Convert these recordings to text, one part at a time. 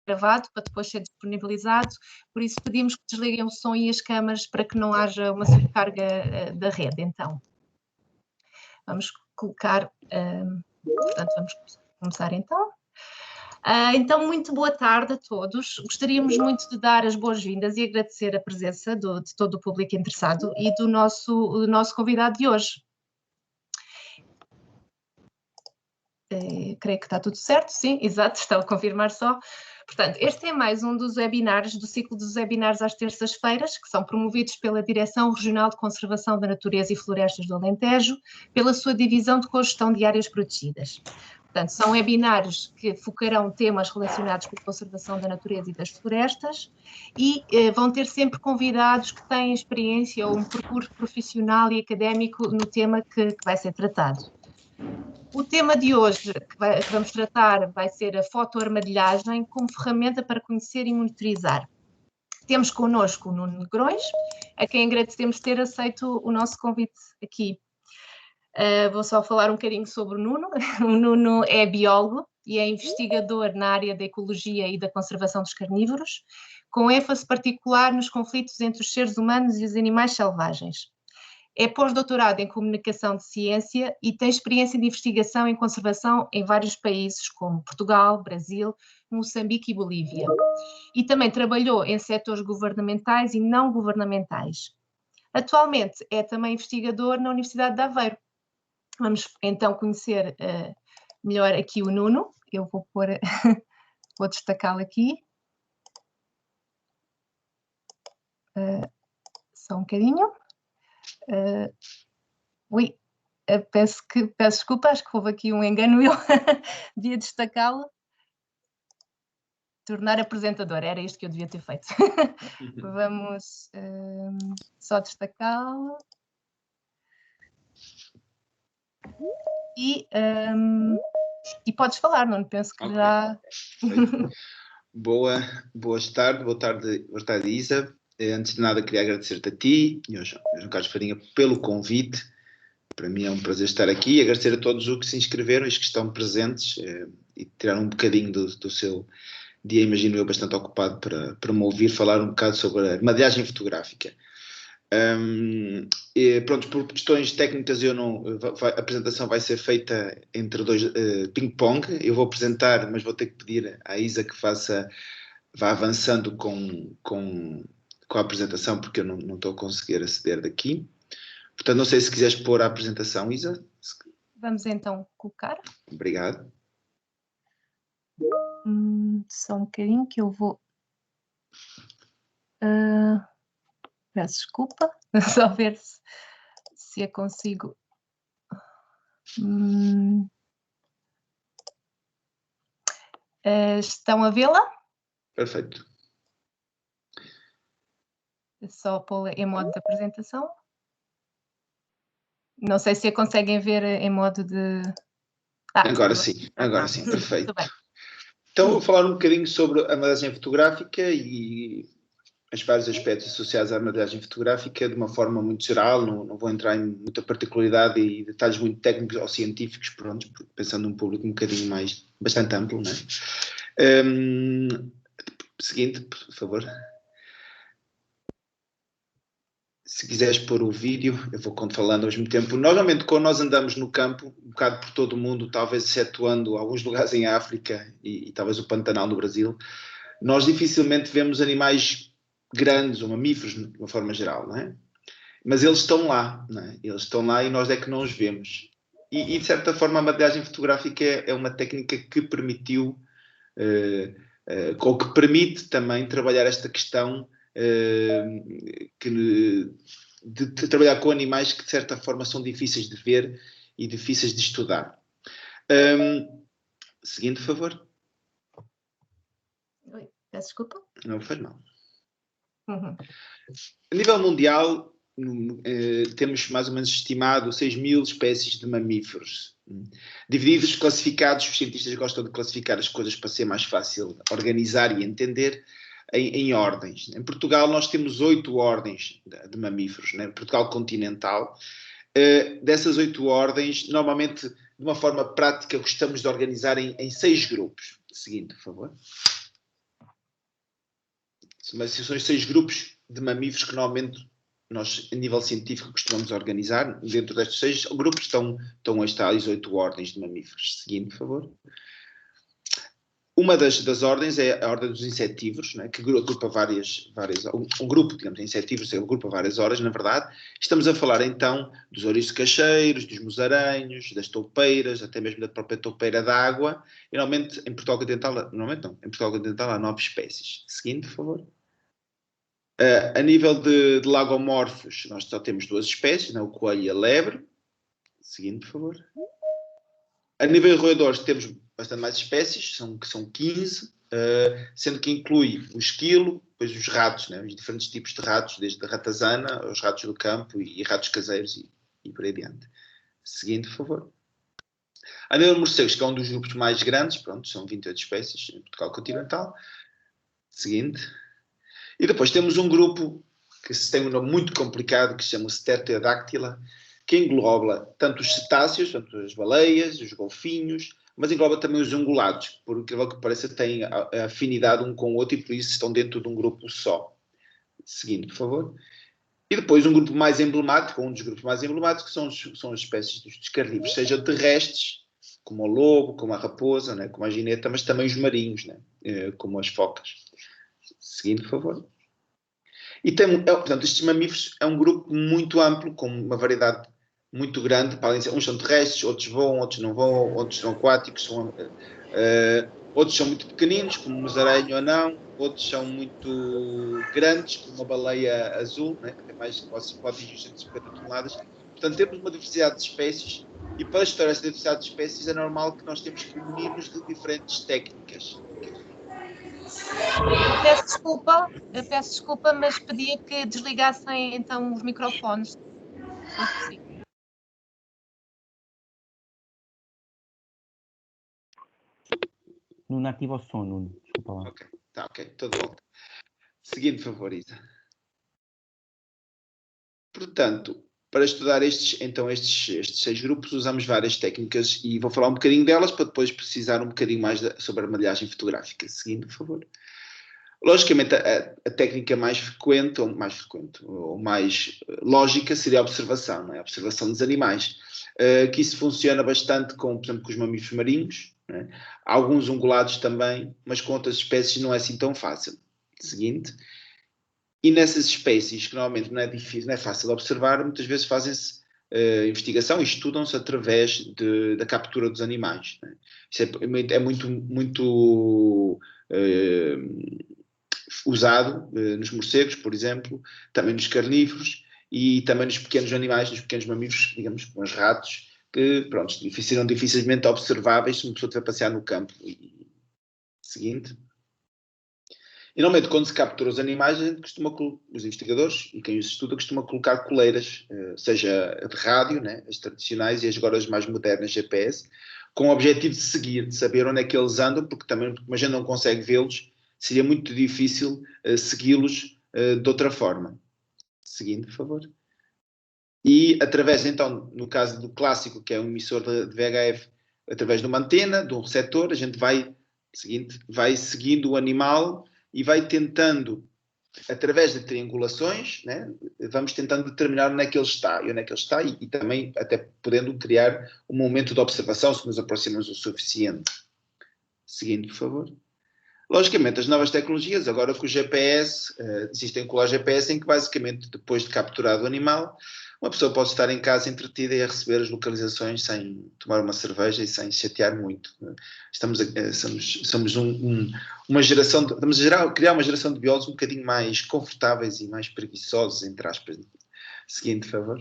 gravado para depois ser disponibilizado, por isso pedimos que desliguem o som e as câmaras para que não haja uma sobrecarga da rede. Então, vamos colocar, portanto, vamos começar então. Então, muito boa tarde a todos. Gostaríamos muito de dar as boas-vindas e agradecer a presença de todo o público interessado e do nosso convidado de hoje. Creio que está tudo certo, sim, exato, está a confirmar só. Portanto, este é mais um dos webinars, do ciclo dos webinars às terças-feiras, que são promovidos pela Direção Regional de Conservação da Natureza e Florestas do Alentejo, pela sua divisão de cogestão de áreas protegidas. Portanto, são webinars que focarão temas relacionados com a conservação da natureza e das florestas e vão ter sempre convidados que têm experiência ou um percurso profissional e académico no tema que vai ser tratado. O tema de hoje que vamos tratar vai ser a fotoarmadilhagem como ferramenta para conhecer e monitorizar. Temos connosco o Nuno Negrões, a quem agradecemos ter aceito o nosso convite aqui. Vou só falar um bocadinho sobre o Nuno. O Nuno é biólogo e é investigador na área da ecologia e da conservação dos carnívoros, com ênfase particular nos conflitos entre os seres humanos e os animais selvagens. É pós-doutorado em comunicação de ciência e tem experiência de investigação em conservação em vários países, como Portugal, Brasil, Moçambique e Bolívia. E também trabalhou em setores governamentais e não governamentais. Atualmente é também investigador na Universidade de Aveiro. Vamos então conhecer melhor aqui o Nuno. Eu vou vou destacá-lo aqui. Só um bocadinho. Peço desculpa, acho que houve aqui um engano, eu devia destacá-lo. Tornar apresentador, era isto que eu devia ter feito. Vamos só destacá-lo. E podes falar, não penso que okay. Já... Boa tarde, Isa. Antes de nada, queria agradecer-te a ti e ao João Carlos Farinha pelo convite. Para mim é um prazer estar aqui e agradecer a todos os que se inscreveram e os que estão presentes e tiraram um bocadinho do seu dia, imagino eu, bastante ocupado para me ouvir falar um bocado sobre a armadilhagem fotográfica. Pronto, por questões técnicas a apresentação vai ser feita entre dois ping-pong. Eu vou apresentar, mas vou ter que pedir à Isa que vá avançando com a apresentação, porque eu não estou a conseguir aceder daqui. Portanto, não sei se quiseres pôr a apresentação, Isa. Vamos então colocar. Obrigado. Só um bocadinho que eu vou... peço desculpa, só ver se eu consigo... estão a vê-la? Perfeito. Só pô-la em modo de apresentação. Não sei se a conseguem ver em modo de... agora sim, perfeito. Então vou falar um bocadinho sobre a armadilhagem fotográfica e os vários aspectos associados à armadilhagem fotográfica de uma forma muito geral, não vou entrar em muita particularidade e detalhes muito técnicos ou científicos, pronto, pensando num público um bocadinho bastante amplo, não é? Seguinte, por favor. Se quiseres pôr o vídeo, eu vou falando ao mesmo tempo. Normalmente, quando nós andamos no campo, um bocado por todo o mundo, talvez excetuando alguns lugares em África e talvez o Pantanal no Brasil, nós dificilmente vemos animais grandes ou mamíferos, de uma forma geral, não é? Mas eles estão lá, não é? Eles estão lá e nós é que não os vemos. E de certa forma, a maquilhagem fotográfica é uma técnica que permitiu, ou que permite também trabalhar esta questão de trabalhar com animais que de certa forma são difíceis de ver e difíceis de estudar. Seguinte, por favor. Oi, peço desculpa. Não faz mal. A nível mundial, temos mais ou menos estimado 6.000 espécies de mamíferos, divididos, classificados. Os cientistas gostam de classificar as coisas para ser mais fácil organizar e entender, em ordens. Em Portugal nós temos 8 ordens de mamíferos, né? Portugal continental. Dessas 8 ordens, normalmente, de uma forma prática, gostamos de organizar em 6 grupos. Seguinte, por favor. Mas são os 6 grupos de mamíferos que normalmente nós, a nível científico, costumamos organizar. Dentro destes 6 grupos estão as tais 8 ordens de mamíferos. Seguindo, por favor. Uma das ordens é a ordem dos insetívoros, né, que agrupa um grupo, digamos, de insetívoros, agrupa várias ordens, na verdade. Estamos a falar, então, dos ouriços-cacheiros, dos musaranhos, das toupeiras, até mesmo da própria toupeira d'água. E, normalmente, em Portugal Continental há 9 espécies. Seguindo, por favor. A nível de lagomorfos, nós só temos 2 espécies, né, o coelho e a lebre. Seguindo, por favor. A nível de roedores temos bastante mais espécies, que são 15, sendo que inclui o esquilo, depois os ratos, né, os diferentes tipos de ratos, desde a ratazana, os ratos do campo e ratos caseiros e por aí adiante. Seguindo, por favor. A nível de morcegos, que é um dos grupos mais grandes, pronto, são 28 espécies em Portugal Continental. Seguinte. E depois temos um grupo que tem um nome muito complicado, que se chama Stertodactyla, que engloba tanto os cetáceos, tanto as baleias, os golfinhos, mas engloba também os ungulados, que, por incrível que pareça, têm afinidade um com o outro e por isso estão dentro de um grupo só. Seguindo, por favor. E depois um grupo mais emblemático, um dos grupos mais emblemáticos, que são as espécies dos carnívoros, seja terrestres, como o lobo, como a raposa, né, como a gineta, mas também os marinhos, né, como as focas. Seguindo, por favor. E portanto, estes mamíferos é um grupo muito amplo, com uma variedade muito grande. Uns são terrestres, outros voam, outros não voam, outros são aquáticos, outros são muito pequeninos, como o musaranho ou não, outros são muito grandes, como a baleia azul, né, que tem mais, pode atingir 150 toneladas. Portanto, temos uma diversidade de espécies e para estudar essa diversidade de espécies é normal que nós temos que munir-nos de diferentes técnicas. Eu peço desculpa, mas pedia que desligassem então os microfones. Nuno, ativa o som, Nuno. Desculpa lá. Ok, está ok, estou de volta. Seguinte, favorita. Portanto, para estudar estes 6 grupos, usamos várias técnicas e vou falar um bocadinho delas para depois precisar um bocadinho mais sobre a malhagem fotográfica. Seguindo, por favor. Logicamente, a técnica mais frequente ou mais lógica seria a observação, não é? A observação dos animais. Que isso funciona bastante, por exemplo, com os mamíferos marinhos, não é? Alguns ungulados também, mas com outras espécies não é assim tão fácil. Seguinte. E nessas espécies, que normalmente não é difícil, não é fácil de observar, muitas vezes fazem-se investigação e estudam-se através da captura dos animais. Não é? Isso é muito usado nos morcegos, por exemplo, também nos carnívoros e também nos pequenos animais, nos pequenos mamíferos, digamos, como os ratos, que, pronto, serão dificilmente observáveis se uma pessoa estiver a passear no campo. Seguinte. E, normalmente, quando se captura os animais, a gente os investigadores e quem os estuda costuma colocar coleiras, seja de rádio, né, as tradicionais e agora as mais modernas GPS, com o objetivo de seguir, de saber onde é que eles andam, porque também, como a gente não consegue vê-los, seria muito difícil segui-los de outra forma. Seguindo, por favor. E através, então, no caso do clássico, que é um emissor de VHF, através de uma antena, de um receptor, a gente vai seguindo o animal e vai tentando, através de triangulações, né, vamos tentando determinar onde é que ele está e também até podendo criar um momento de observação se nos aproximamos o suficiente. Seguindo, por favor. Logicamente, as novas tecnologias, agora com o GPS, existem colar GPS em que basicamente, depois de capturado o animal, uma pessoa pode estar em casa entretida e a receber as localizações sem tomar uma cerveja e sem chatear muito. Somos uma geração, estamos a criar uma geração de biólogos um bocadinho mais confortáveis e mais preguiçosos, entre aspas. Seguinte, por favor.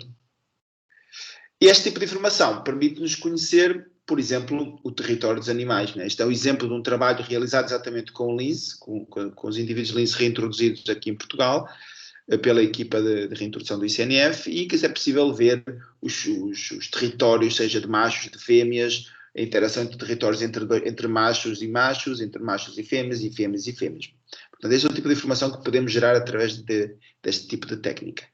E este tipo de informação permite-nos conhecer, por exemplo, o território dos animais. Né? Este é o exemplo de um trabalho realizado exatamente com o lince, com os indivíduos lince reintroduzidos aqui em Portugal, pela equipa de reintrodução do ICNF, e que é possível ver os territórios, seja de machos, de fêmeas, a interação entre territórios entre machos, entre machos e fêmeas, e fêmeas e fêmeas. Portanto, este é o tipo de informação que podemos gerar através deste tipo de técnica.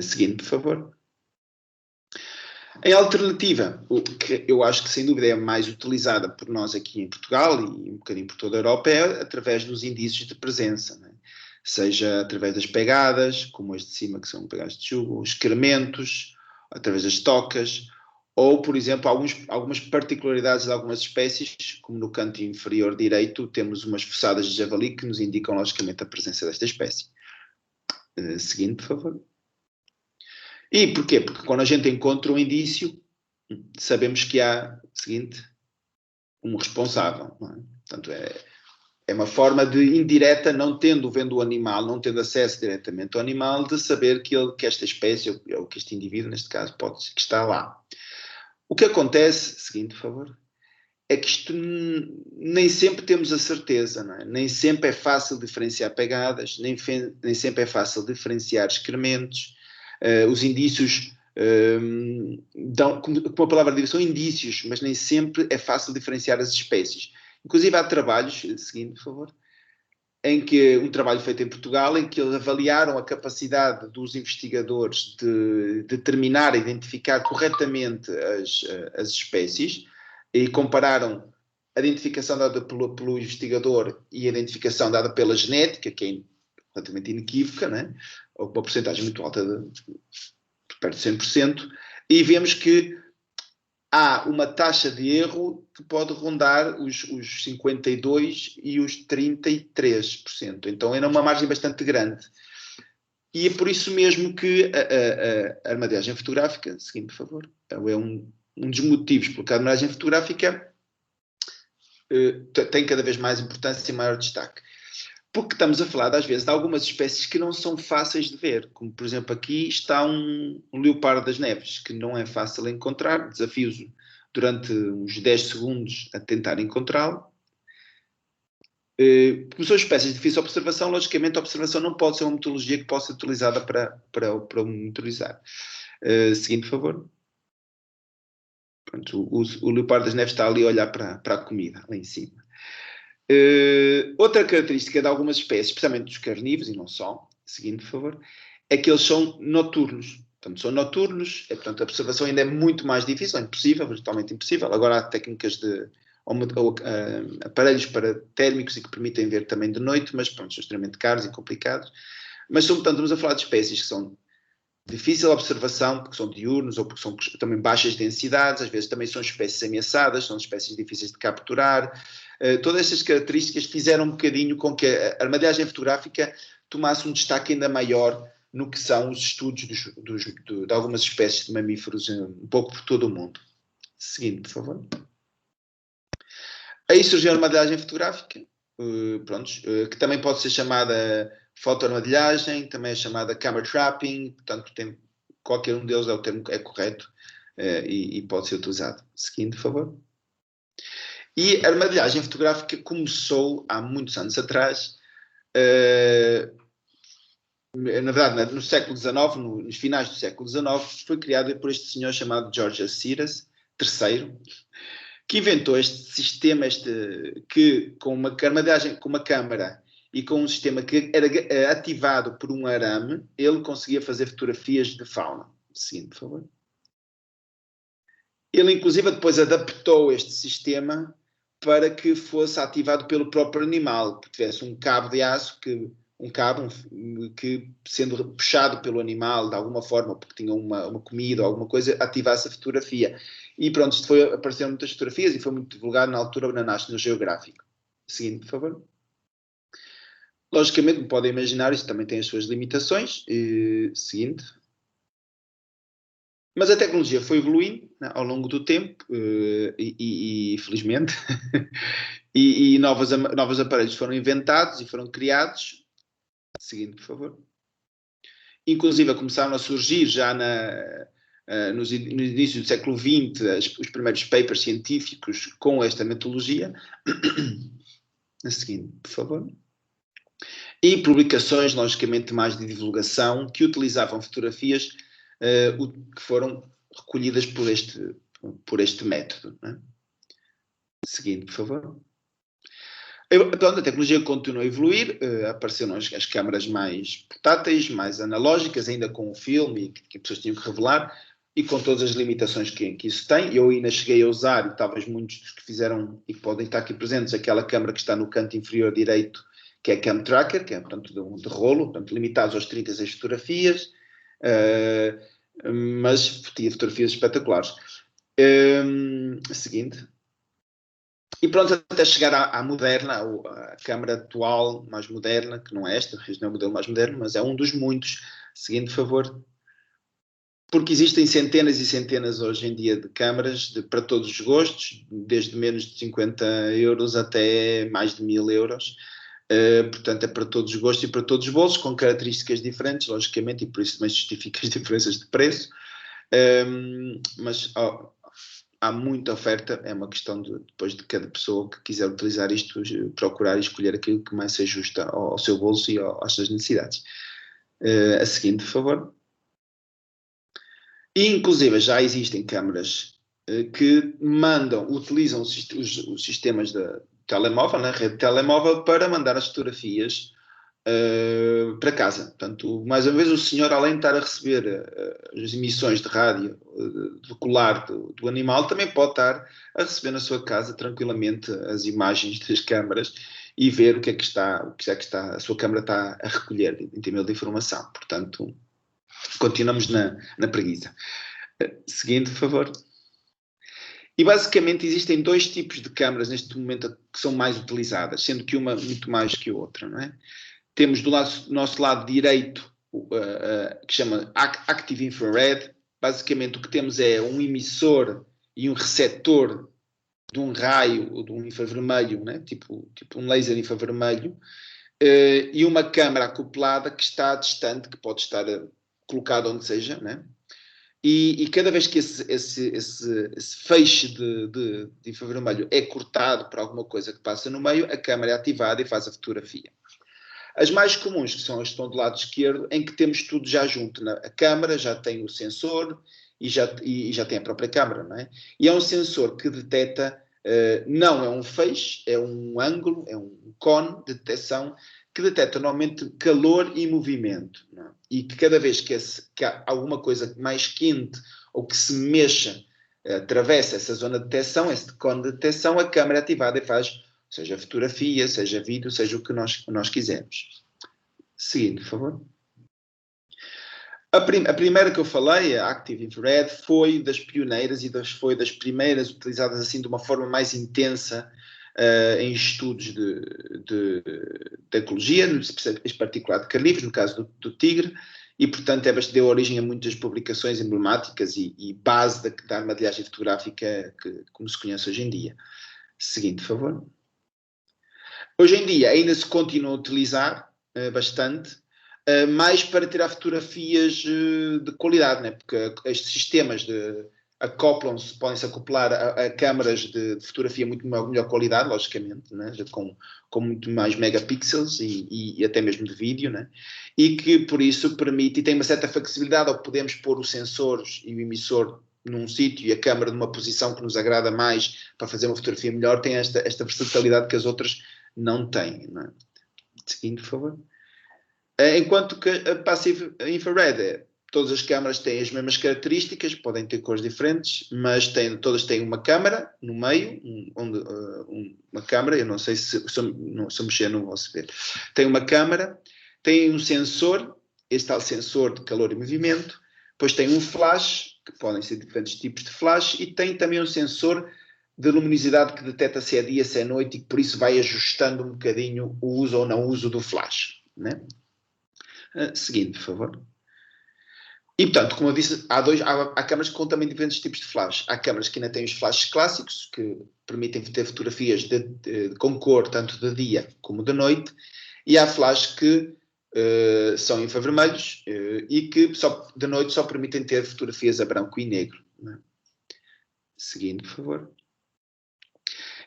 Seguinte, por favor. Em alternativa, o que eu acho que sem dúvida é mais utilizada por nós aqui em Portugal e um bocadinho por toda a Europa, é através dos indícios de presença. Né? seja através das pegadas, como as de cima que são pegadas de jugo, excrementos, através das tocas, ou, por exemplo, algumas particularidades de algumas espécies, como no canto inferior direito temos umas fossadas de javali que nos indicam logicamente a presença desta espécie. Seguinte, por favor. E porquê? Porque quando a gente encontra um indício, sabemos que há, seguinte, um responsável. Não é? Portanto, é uma forma de indireta, vendo o animal, não tendo acesso diretamente ao animal, de saber que esta espécie, ou que este indivíduo, neste caso, que está lá. O que acontece, seguinte, por favor, é que isto nem sempre temos a certeza, não é? Nem sempre é fácil diferenciar pegadas, nem sempre é fácil diferenciar excrementos. Os indícios, como a palavra diz, são indícios, mas nem sempre é fácil diferenciar as espécies. Inclusive há trabalhos, seguinte, por favor, um trabalho feito em Portugal, em que eles avaliaram a capacidade dos investigadores de determinar, identificar corretamente as espécies e compararam a identificação dada pelo investigador e a identificação dada pela genética, que é relativamente inequívoca, né? Ou com uma porcentagem muito alta, perto de 100%, e vemos que há uma taxa de erro que pode rondar os 52% e os 33%. Então é uma margem bastante grande. E é por isso mesmo que a armadilhagem fotográfica, seguinte, por favor, é um dos motivos pelo que a armadilhagem fotográfica tem cada vez mais importância e maior destaque. Porque estamos a falar, às vezes, de algumas espécies que não são fáceis de ver. Como, por exemplo, aqui está um leopardo das neves, que não é fácil encontrar. Desafio-os durante uns 10 segundos a tentar encontrá-lo. Como são espécies de difícil observação, logicamente a observação não pode ser uma metodologia que possa ser utilizada para monitorizar. Seguinte, por favor. Pronto, o leopardo das neves está ali a olhar para a comida, lá em cima. Outra característica de algumas espécies, especialmente dos carnívoros, e não só, seguinte, por favor, é que eles são noturnos. Portanto, são noturnos, portanto, a observação ainda é muito mais difícil, é impossível, virtualmente impossível. Agora há técnicas aparelhos térmicos e que permitem ver também de noite, mas pronto, são extremamente caros e complicados. Mas, portanto, estamos a falar de espécies que são de difícil observação, porque são diurnos ou porque são também baixas densidades, às vezes também são espécies ameaçadas, são espécies difíceis de capturar. Todas estas características fizeram um bocadinho com que a armadilhagem fotográfica tomasse um destaque ainda maior no que são os estudos de algumas espécies de mamíferos um pouco por todo o mundo. Seguinte, por favor. Aí surgiu a armadilhagem fotográfica, que também pode ser chamada fotoarmadilhagem, também é chamada camera trapping, portanto, qualquer um deles o termo é correto e pode ser utilizado. Seguinte, por favor. E a armadilhagem fotográfica começou há muitos anos atrás, na verdade, no século XIX, nos finais do século XIX, foi criada por este senhor chamado George Siras III, que inventou este sistema que com uma armadilhagem, com uma câmara e com um sistema que era ativado por um arame, ele conseguia fazer fotografias de fauna. Seguinte, por favor. Ele, inclusive, depois adaptou este sistema para que fosse ativado pelo próprio animal, que tivesse um cabo de aço, que sendo puxado pelo animal de alguma forma, porque tinha uma comida ou alguma coisa, ativasse a fotografia. E pronto, apareceram muitas fotografias e foi muito divulgado na altura na National Geographic. Seguinte, por favor. Logicamente, como podem imaginar, isto também tem as suas limitações. Seguinte. Mas a tecnologia foi evoluindo, né, ao longo do tempo e felizmente, e novos aparelhos foram inventados e foram criados. Seguinte, por favor. Inclusive, começaram a surgir já no início do século XX os primeiros papers científicos com esta metodologia. A seguinte, por favor. E publicações, logicamente, mais de divulgação, que utilizavam fotografias que foram recolhidas por este método. Né? Seguinte, por favor. A tecnologia continua a evoluir, apareceram as câmaras mais portáteis, mais analógicas, ainda com o filme que as pessoas tinham que revelar, e com todas as limitações que isso tem. Eu ainda cheguei a usar, e talvez muitos dos que fizeram, e que podem estar aqui presentes, aquela câmara que está no canto inferior direito, que é Cam Tracker, que é, portanto, de rolo, portanto, limitados aos 36 fotografias, mas tinha fotografias espetaculares. Seguinte. E pronto, até chegar à moderna, a câmara atual, mais moderna, que não é esta, este não é o modelo mais moderno, mas é um dos muitos. Seguinte, por favor. Porque existem centenas e centenas hoje em dia de câmaras para todos os gostos, desde menos de 50 euros até mais de 1000 euros. Portanto, é para todos os gostos e para todos os bolsos, com características diferentes, logicamente, e por isso também justifica as diferenças de preço. Mas há muita oferta, é uma questão depois de cada pessoa que quiser utilizar isto, procurar e escolher aquilo que mais se ajusta ao seu bolso e às suas necessidades. A seguinte, por favor. E, inclusive, já existem câmaras que utilizam os sistemas de telemóvel, na rede de telemóvel, para mandar as fotografias para casa. Portanto, mais uma vez, o senhor, além de estar a receber as emissões de rádio vehicular do animal, também pode estar a receber na sua casa tranquilamente as imagens das câmaras e ver o que é que a sua câmara está a recolher em termos de informação. Portanto, continuamos na preguiça. Seguinte, por favor. E basicamente existem dois tipos de câmaras neste momento que são mais utilizadas, sendo que uma muito mais que a outra, não é? Temos do nosso lado direito, que chama Active Infrared. Basicamente o que temos é um emissor e um receptor de um raio ou de um infravermelho, né? tipo um laser infravermelho, e uma câmara acoplada que está distante, que pode estar colocada onde seja, né? E cada vez que esse feixe de infravermelho é cortado por alguma coisa que passa no meio, a câmara é ativada e faz a fotografia. As mais comuns, que são as que estão do lado esquerdo, em que temos tudo já junto. A câmara já tem o sensor e já tem a própria câmara, não é? E é um sensor que detecta, não é um feixe, é um ângulo, é um cone de detecção, que detecta normalmente calor e movimento. Não é? E que cada vez que há alguma coisa mais quente ou que se mexa, atravessa essa zona de detecção, esse cone de detecção, a câmara é ativada e faz, seja fotografia, seja vídeo, seja o que nós quisermos. Seguindo, por favor. A primeira que eu falei, a Active Infrared, foi das pioneiras e foi das primeiras utilizadas assim de uma forma mais intensa em estudos de ecologia, em particular de carnívoros, no caso do tigre, e portanto deu origem a muitas publicações emblemáticas e base da armadilhagem fotográfica como se conhece hoje em dia. Seguinte, por favor. Hoje em dia ainda se continua a utilizar bastante, mais para tirar fotografias de qualidade, né? Porque estes sistemas podem-se acoplar a câmaras de fotografia muito melhor qualidade, logicamente, né? com muito mais megapixels e até mesmo de vídeo, né? E que por isso permite, e tem uma certa flexibilidade, ao podermos pôr os sensores e o emissor num sítio e a câmara numa posição que nos agrada mais para fazer uma fotografia melhor, tem esta versatilidade que as outras não têm. Não é? Seguindo, por favor. Enquanto que a Passive Infrared, todas as câmaras têm as mesmas características, podem ter cores diferentes, mas todas têm uma câmara no meio, uma câmara, eu não sei se eu mexer não vou saber. Tem uma câmara, tem um sensor, este tal sensor de calor e movimento, depois tem um flash, que podem ser diferentes tipos de flash, e tem também um sensor de luminosidade que detecta se é dia, se é noite, e que por isso vai ajustando um bocadinho o uso ou não uso do flash, né? Seguinte, por favor. E, portanto, como eu disse, há câmaras com também diferentes tipos de flash. Há câmaras que ainda têm os flashes clássicos, que permitem ter fotografias com cor, tanto de dia como de noite, e há flashes que são infravermelhos e que de noite só permitem ter fotografias a branco e negro. Né? Seguindo, por favor.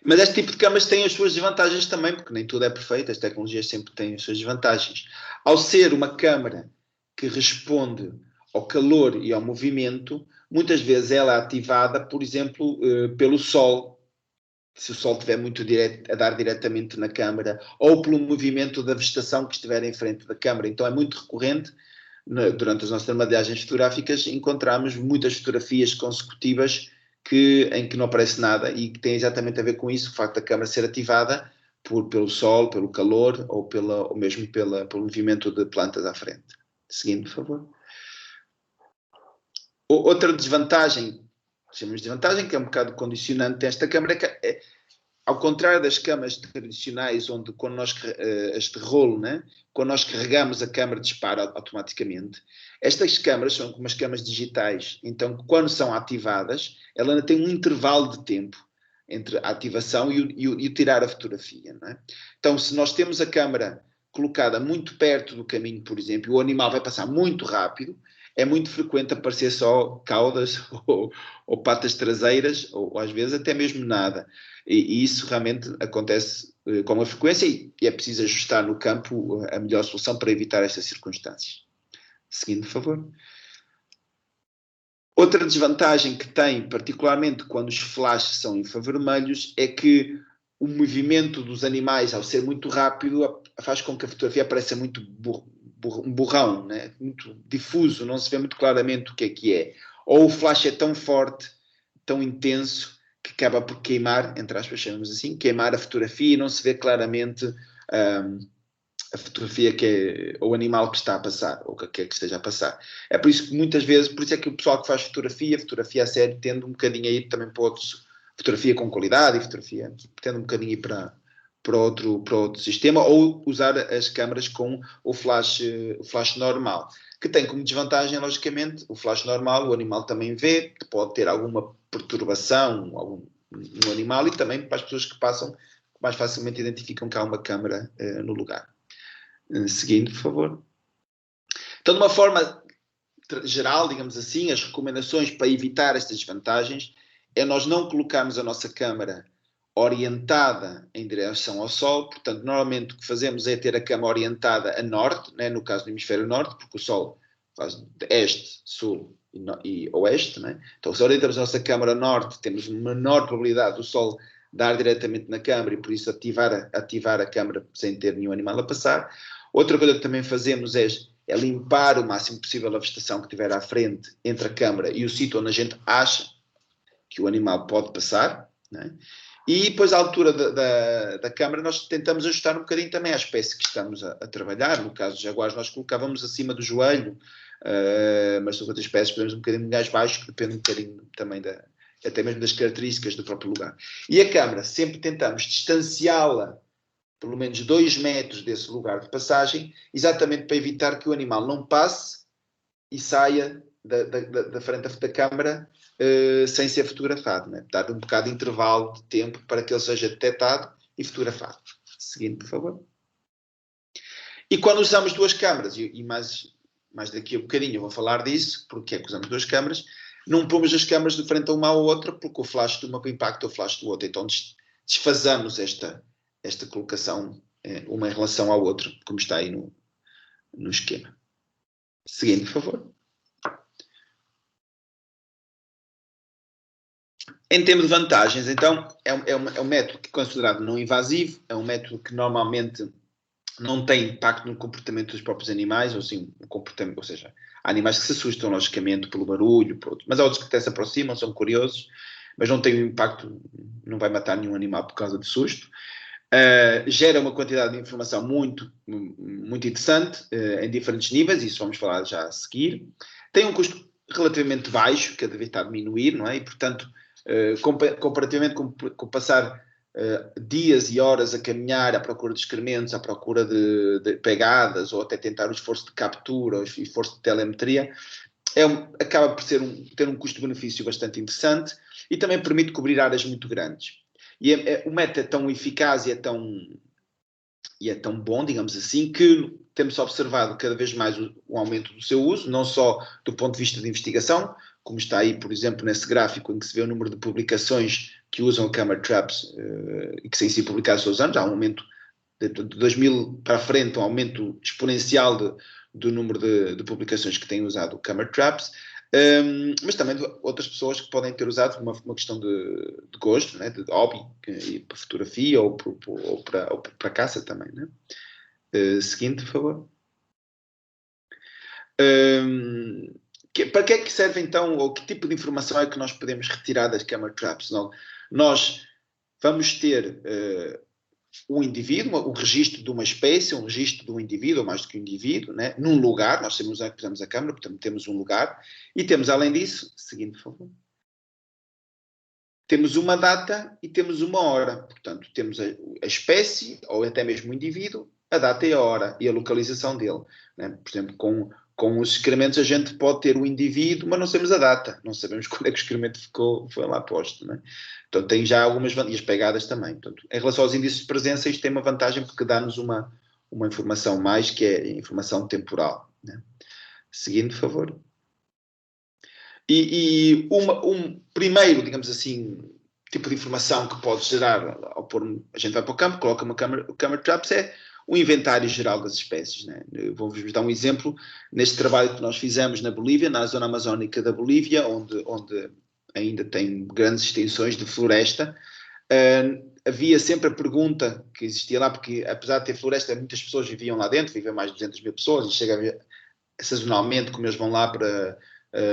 Mas este tipo de câmaras tem as suas desvantagens também, porque nem tudo é perfeito, as tecnologias sempre têm as suas desvantagens. Ao ser uma câmara que responde ao calor e ao movimento, muitas vezes ela é ativada, por exemplo, pelo sol, se o sol estiver muito a dar diretamente na câmara, ou pelo movimento da vegetação que estiver em frente da câmara. Então é muito recorrente, durante as nossas armadilhagens fotográficas, encontrarmos muitas fotografias consecutivas em que não aparece nada e que tem exatamente a ver com isso, o facto da câmara ser ativada pelo sol, pelo calor ou mesmo pelo movimento de plantas à frente. Seguindo, por favor. Outra desvantagem, chamamos de desvantagem, que é um bocado condicionante desta câmara, é que, ao contrário das câmaras tradicionais, onde quando nós, este rolo, né, quando nós carregamos a câmara dispara automaticamente, estas câmaras são como as câmaras digitais, então quando são ativadas, ela ainda tem um intervalo de tempo entre a ativação e o tirar a fotografia. Não é? Então, se nós temos a câmara colocada muito perto do caminho, por exemplo, e o animal vai passar muito rápido, é muito frequente aparecer só caudas ou patas traseiras, ou às vezes até mesmo nada. E isso realmente acontece com uma frequência e é preciso ajustar no campo a melhor solução para evitar estas circunstâncias. Seguindo, por favor. Outra desvantagem que tem, particularmente quando os flashes são infravermelhos, é que o movimento dos animais, ao ser muito rápido, faz com que a fotografia pareça muito um borrão, né? Muito difuso, não se vê muito claramente o que é. Ou o flash é tão forte, tão intenso, que acaba por queimar, entre aspas, chamamos assim, queimar a fotografia e não se vê claramente a fotografia ou o animal que está a passar, ou que quer que esteja a passar. É por isso que muitas vezes, por isso é que o pessoal que faz fotografia a sério, tende um bocadinho a ir também para outros, fotografia com qualidade e fotografia, tende um bocadinho a ir para outro sistema, ou usar as câmaras com o flash normal, que tem como desvantagem, logicamente, o flash normal, o animal também vê, pode ter alguma perturbação no animal e também para as pessoas que passam, mais facilmente identificam que há uma câmara no lugar. Seguindo, por favor. Então, de uma forma geral, digamos assim, as recomendações para evitar estas desvantagens é nós não colocarmos a nossa câmara orientada em direção ao sol. Portanto, normalmente o que fazemos é ter a câmara orientada a norte, né, no caso do hemisfério norte, porque o sol faz de este, sul e oeste. Né? Então, se orientamos a nossa câmara a norte, temos menor probabilidade do sol dar diretamente na câmara e, por isso, ativar a câmara sem ter nenhum animal a passar. Outra coisa que também fazemos é limpar o máximo possível a vegetação que tiver à frente entre a câmara e o sítio onde a gente acha que o animal pode passar. Né? E depois, à altura da câmara, nós tentamos ajustar um bocadinho também à espécie que estamos a trabalhar. No caso dos jaguares, nós colocávamos acima do joelho, mas sobre outras espécies podemos um bocadinho mais baixo, que depende um bocadinho também até mesmo das características do próprio lugar. E a câmara, sempre tentamos distanciá-la pelo menos 2 metros desse lugar de passagem, exatamente para evitar que o animal não passe e saia da frente da câmara sem ser fotografado, né? Dar um bocado de intervalo de tempo para que ele seja detectado e fotografado. Seguinte, por favor. E quando usamos 2 câmaras, e mais daqui a um bocadinho eu vou falar disso, porque é que usamos 2 câmaras, não pomos as câmaras de frente a uma à outra, porque o flash de uma impacta o flash do outro. Então desfazamos esta colocação, uma em relação ao outro, como está aí no esquema. Seguinte, por favor. Em termos de vantagens, então, é um método que é considerado não invasivo, é um método que normalmente não tem impacto no comportamento dos próprios animais, ou seja, há animais que se assustam, logicamente, pelo barulho, mas há outros que até se aproximam, são curiosos, mas não tem um impacto, não vai matar nenhum animal por causa de susto. Gera uma quantidade de informação muito, muito interessante, em diferentes níveis, isso vamos falar já a seguir. Tem um custo relativamente baixo, que deve estar a diminuir, não é? E, portanto, comparativamente com passar dias e horas a caminhar à procura de excrementos, à procura de pegadas, ou até tentar o esforço de captura, ou esforço de telemetria, acaba por ter um custo-benefício bastante interessante e também permite cobrir áreas muito grandes. E o método é tão eficaz e é tão bom, digamos assim, que temos observado cada vez mais o aumento do seu uso, não só do ponto de vista de investigação, como está aí, por exemplo, nesse gráfico em que se vê o número de publicações que usam camera traps e que têm sido publicadas todos os anos. Há um aumento de 2000 para a frente, um aumento exponencial do número de publicações que têm usado camera traps, mas também de outras pessoas que podem ter usado por uma questão de gosto, né, de hobby, para fotografia ou para caça também. Né? Seguinte, por favor. Para que é que serve então, ou que tipo de informação é que nós podemos retirar das camera traps? Nós vamos ter um indivíduo, o registro de uma espécie, um registro de um indivíduo, ou mais do que um indivíduo, né, num lugar, nós sabemos onde pusemos a câmara, portanto temos um lugar, e temos além disso, seguindo por favor, temos uma data e temos uma hora, portanto temos a espécie, ou até mesmo o indivíduo, a data e a hora, e a localização dele, né? Por exemplo, com os excrementos a gente pode ter o indivíduo, mas não sabemos a data, não sabemos quando é que o excremento foi lá posto, né? Então tem já algumas vantagens, e as pegadas também. Portanto, em relação aos índices de presença, isto tem uma vantagem porque dá-nos uma informação mais, que é a informação temporal, né? Seguindo, por favor. E um primeiro, digamos assim, tipo de informação que pode gerar, ao pôr, a gente vai para o campo, coloca uma camera traps, é o inventário geral das espécies, né? Vou-vos dar um exemplo, neste trabalho que nós fizemos na Bolívia, na zona amazónica da Bolívia, onde ainda tem grandes extensões de floresta, havia sempre a pergunta que existia lá, porque apesar de ter floresta, muitas pessoas viviam lá dentro, vivem mais de 200 mil pessoas, e chega a ver, sazonalmente, como eles vão lá para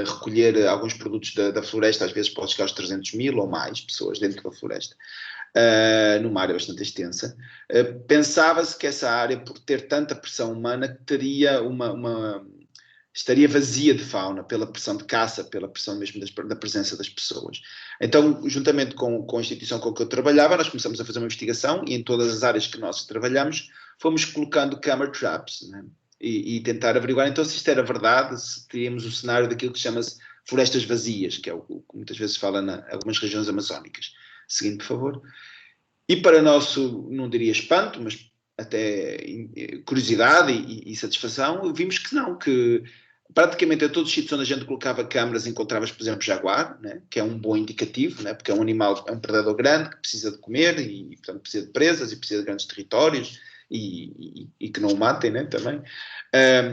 recolher alguns produtos da floresta, às vezes pode chegar aos 300 mil ou mais pessoas dentro da floresta, numa área bastante extensa. Pensava-se que essa área, por ter tanta pressão humana, teria estaria vazia de fauna, pela pressão de caça, pela pressão mesmo da presença das pessoas. Então, juntamente com a instituição com que eu trabalhava, nós começamos a fazer uma investigação e em todas as áreas que nós trabalhamos, fomos colocando camera traps, né? E tentar averiguar então se isto era verdade, se teríamos o cenário daquilo que chama-se florestas vazias, que é o que muitas vezes fala em algumas regiões amazónicas. Seguindo, por favor. E para nosso, não diria espanto, mas até curiosidade e satisfação, vimos que não, que praticamente a todos os sítios onde a gente colocava câmaras encontravas, por exemplo, jaguar, né, que é um bom indicativo, né, porque é um animal, é um predador grande, que precisa de comer e portanto, precisa de presas e precisa de grandes territórios e que não o matem, né, também.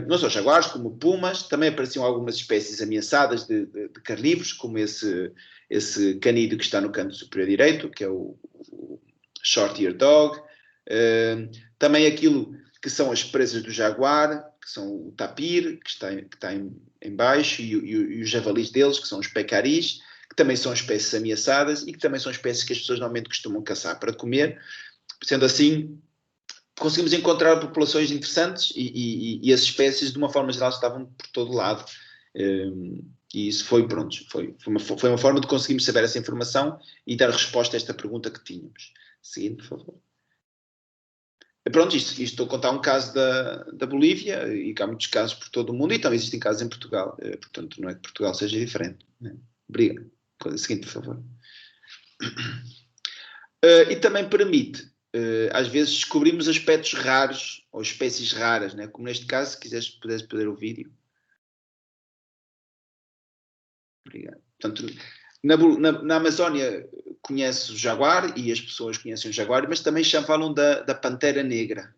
Não só jaguares, como pumas, também apareciam algumas espécies ameaçadas de carnívoros, como esse canídeo que está no canto superior direito, que é o short-eared dog, também aquilo que são as presas do jaguar, que são o tapir, que está em baixo, e os javalis deles, que são os pecaris, que também são espécies ameaçadas e que também são espécies que as pessoas normalmente costumam caçar para comer. Sendo assim, conseguimos encontrar populações interessantes e as espécies, de uma forma geral, estavam por todo lado. E isso foi uma forma de conseguirmos saber essa informação e dar resposta a esta pergunta que tínhamos. Seguindo, por favor. Pronto, isto estou a contar um caso da Bolívia, e que há muitos casos por todo o mundo, e também existem casos em Portugal. Portanto, não é que Portugal seja diferente, né? Obrigado. Coisa seguinte, por favor. E também permite, às vezes, descobrimos aspectos raros, ou espécies raras, né? Como neste caso, se pudesse poder o vídeo. Obrigado. Portanto, na Amazónia conhece o jaguar e as pessoas conhecem o jaguar, mas também falam da pantera negra.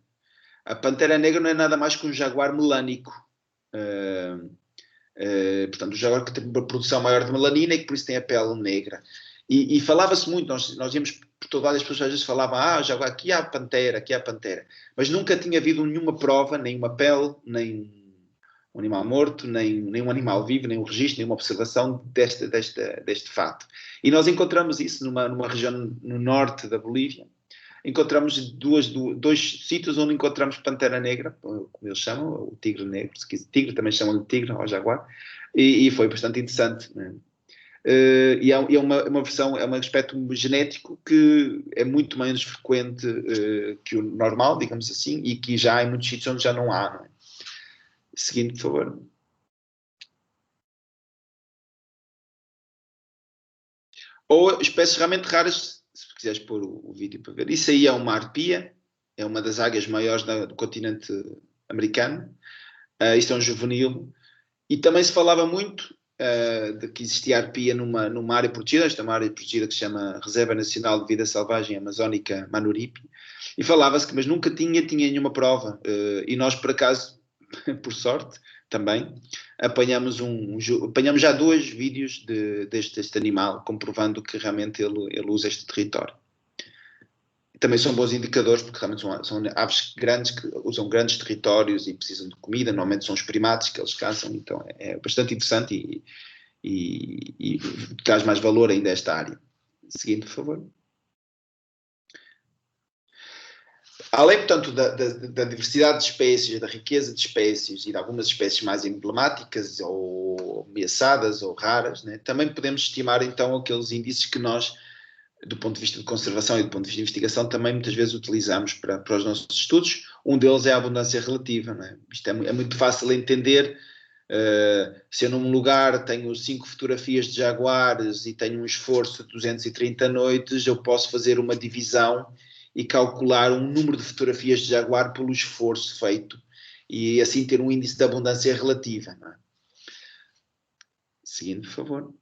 A pantera negra não é nada mais que um jaguar melânico. Portanto, o jaguar que tem uma produção maior de melanina e que por isso tem a pele negra. E falava-se muito, nós íamos por todo lado, as pessoas às vezes falavam, jaguar, aqui há a pantera, mas nunca tinha havido nenhuma prova, nem uma pele, nem um animal morto, nem um animal vivo, nem um registro, nem uma observação deste fato. E nós encontramos isso numa região no norte da Bolívia. Encontramos dois sítios onde encontramos pantera negra, como eles chamam, o tigre negro, tigre também chamam de tigre, ou jaguar, e foi bastante interessante, né? E é uma versão, é um aspecto genético que é muito menos frequente que o normal, digamos assim, e que já há em muitos sítios onde já não há, não é? Seguinte, por favor. Ou espécies realmente raras, se quiseres pôr o vídeo para ver. Isso aí é uma arpia, é uma das águias maiores do continente americano. Isto é um juvenil. E também se falava muito de que existia arpia numa área protegida. Esta é uma área protegida que se chama Reserva Nacional de Vida Selvagem Amazónica Manuripe. E falava-se que, mas nunca tinha nenhuma prova. E nós, por acaso, por sorte, também, apanhamos já 2 vídeos deste animal, comprovando que realmente ele usa este território. Também são bons indicadores, porque realmente são aves grandes que usam grandes territórios e precisam de comida, normalmente são os primatas que eles caçam, então é bastante interessante e traz mais valor ainda a esta área. Seguinte, por favor. Além, portanto, da diversidade de espécies, da riqueza de espécies e de algumas espécies mais emblemáticas ou ameaçadas ou raras, né, também podemos estimar, então, aqueles índices que nós, do ponto de vista de conservação e do ponto de vista de investigação, também muitas vezes utilizamos para os nossos estudos. Um deles é a abundância relativa. Né? Isto é muito fácil de entender. Se eu num lugar tenho 5 fotografias de jaguares e tenho um esforço de 230 noites, eu posso fazer uma divisão e calcular um número de fotografias de jaguar pelo esforço feito e assim ter um índice de abundância relativa. Não é? Seguindo, por favor.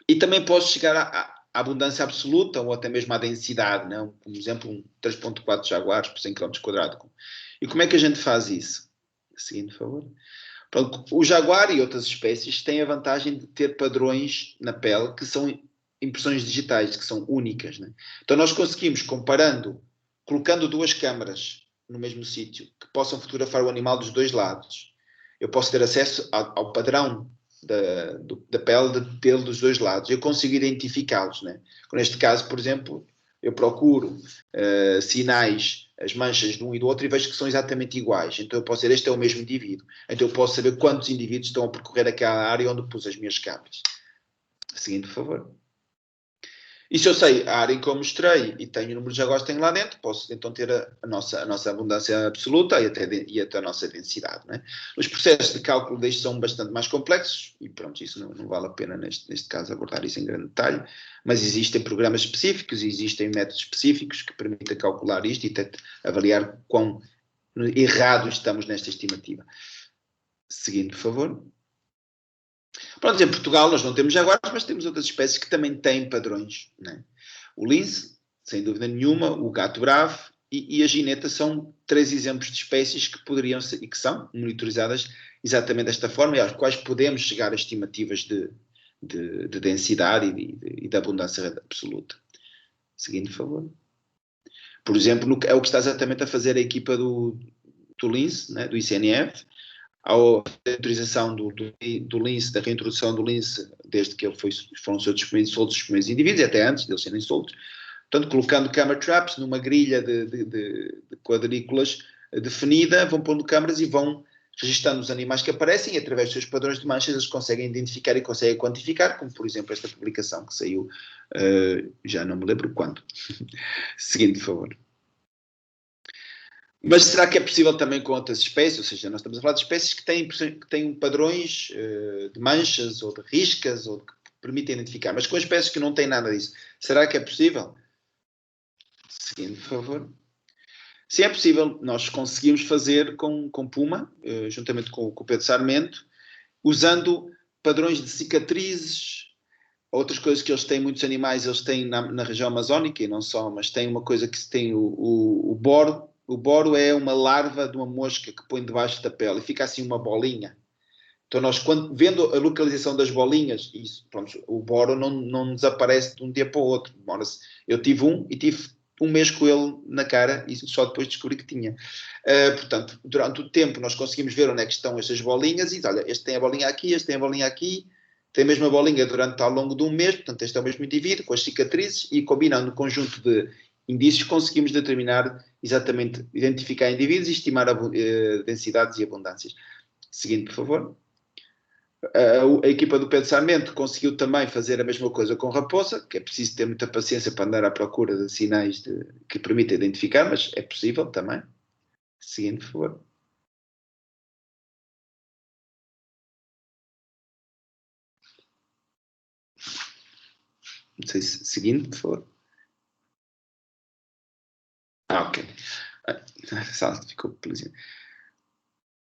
E também posso chegar à abundância absoluta ou até mesmo à densidade, não? Por exemplo, 3.4 jaguares por 100 km². E como é que a gente faz isso? Seguindo, por favor. O jaguar e outras espécies têm a vantagem de ter padrões na pele que são impressões digitais, que são únicas. Né? Então nós conseguimos, colocando 2 câmaras no mesmo sítio, que possam fotografar o animal dos 2 lados, eu posso ter acesso ao padrão da pele dele dos 2 lados. Eu consigo identificá-los. Né? Neste caso, por exemplo, eu procuro sinais, as manchas de um e do outro e vejo que são exatamente iguais. Então eu posso dizer, este é o mesmo indivíduo. Então eu posso saber quantos indivíduos estão a percorrer aquela área onde pus as minhas câmaras. Seguindo, por favor. E se eu sei a área em que eu mostrei e tenho o número de jaguares que tenho lá dentro, posso então ter a nossa abundância absoluta e até a nossa densidade. Né? Os processos de cálculo destes são bastante mais complexos e pronto, isso não vale a pena neste caso abordar isso em grande detalhe, mas existem programas específicos e existem métodos específicos que permitem calcular isto e até avaliar quão errados estamos nesta estimativa. Seguindo, por favor. Pronto, em Portugal nós não temos jaguares, mas temos outras espécies que também têm padrões. Né? O lince, sem dúvida nenhuma, o gato bravo e a gineta são 3 exemplos de espécies que poderiam ser e que são monitorizadas exatamente desta forma e às quais podemos chegar a estimativas de densidade e de abundância absoluta. Seguindo, por favor. Por exemplo, é o que está exatamente a fazer a equipa do lince, né, do ICNF, a autorização do lince, da reintrodução do lince, desde que foram soltos os primeiros indivíduos, até antes deles serem soltos, portanto, colocando camera traps numa grelha de quadrículas definida, vão pondo câmaras e vão registando os animais que aparecem e através dos seus padrões de manchas eles conseguem identificar e conseguem quantificar, como por exemplo esta publicação que saiu, já não me lembro quando. Seguindo, por favor. Mas será que é possível também com outras espécies? Ou seja, nós estamos a falar de espécies que têm padrões de manchas ou de riscas ou que permitem identificar, mas com espécies que não têm nada disso. Será que é possível? Seguindo, por favor. Sim, é possível. Nós conseguimos fazer com Puma, juntamente com o Pedro Sarmento, usando padrões de cicatrizes, outras coisas que eles têm, muitos animais, eles têm na região amazónica, e não só, mas tem uma coisa que se tem o boro. O boro é uma larva de uma mosca que põe debaixo da pele e fica assim uma bolinha. Então nós, vendo a localização das bolinhas, pronto, o boro não desaparece de um dia para o outro. Eu tive e tive um mês com ele na cara e só depois descobri que tinha. Portanto, durante o tempo nós conseguimos ver onde é que estão estas bolinhas e olha, este tem a bolinha aqui, este tem a bolinha aqui, tem a mesma bolinha ao longo de um mês, portanto este é o mesmo indivíduo, com as cicatrizes e combinando um conjunto de indícios conseguimos determinar exatamente, identificar indivíduos e estimar densidades e abundâncias. Seguindo, por favor. A equipa do Pedro Sarmento conseguiu também fazer a mesma coisa com raposa, que é preciso ter muita paciência para andar à procura de sinais que permitem identificar, mas é possível também. Seguindo, por favor. Não sei se seguindo, por favor. Ok. Ficou plezinho.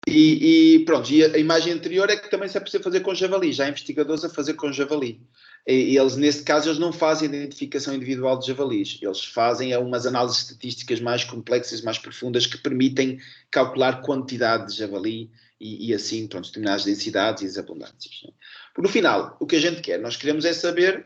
E pronto, e a imagem anterior é que também se é possível fazer com javali, já há investigadores a fazer com javali. E eles, nesse caso, eles não fazem identificação individual de javalis, eles fazem umas análises estatísticas mais complexas, mais profundas, que permitem calcular quantidade de javali e assim, pronto, determinar as densidades e as abundâncias. No final, o que a gente quer, nós queremos é saber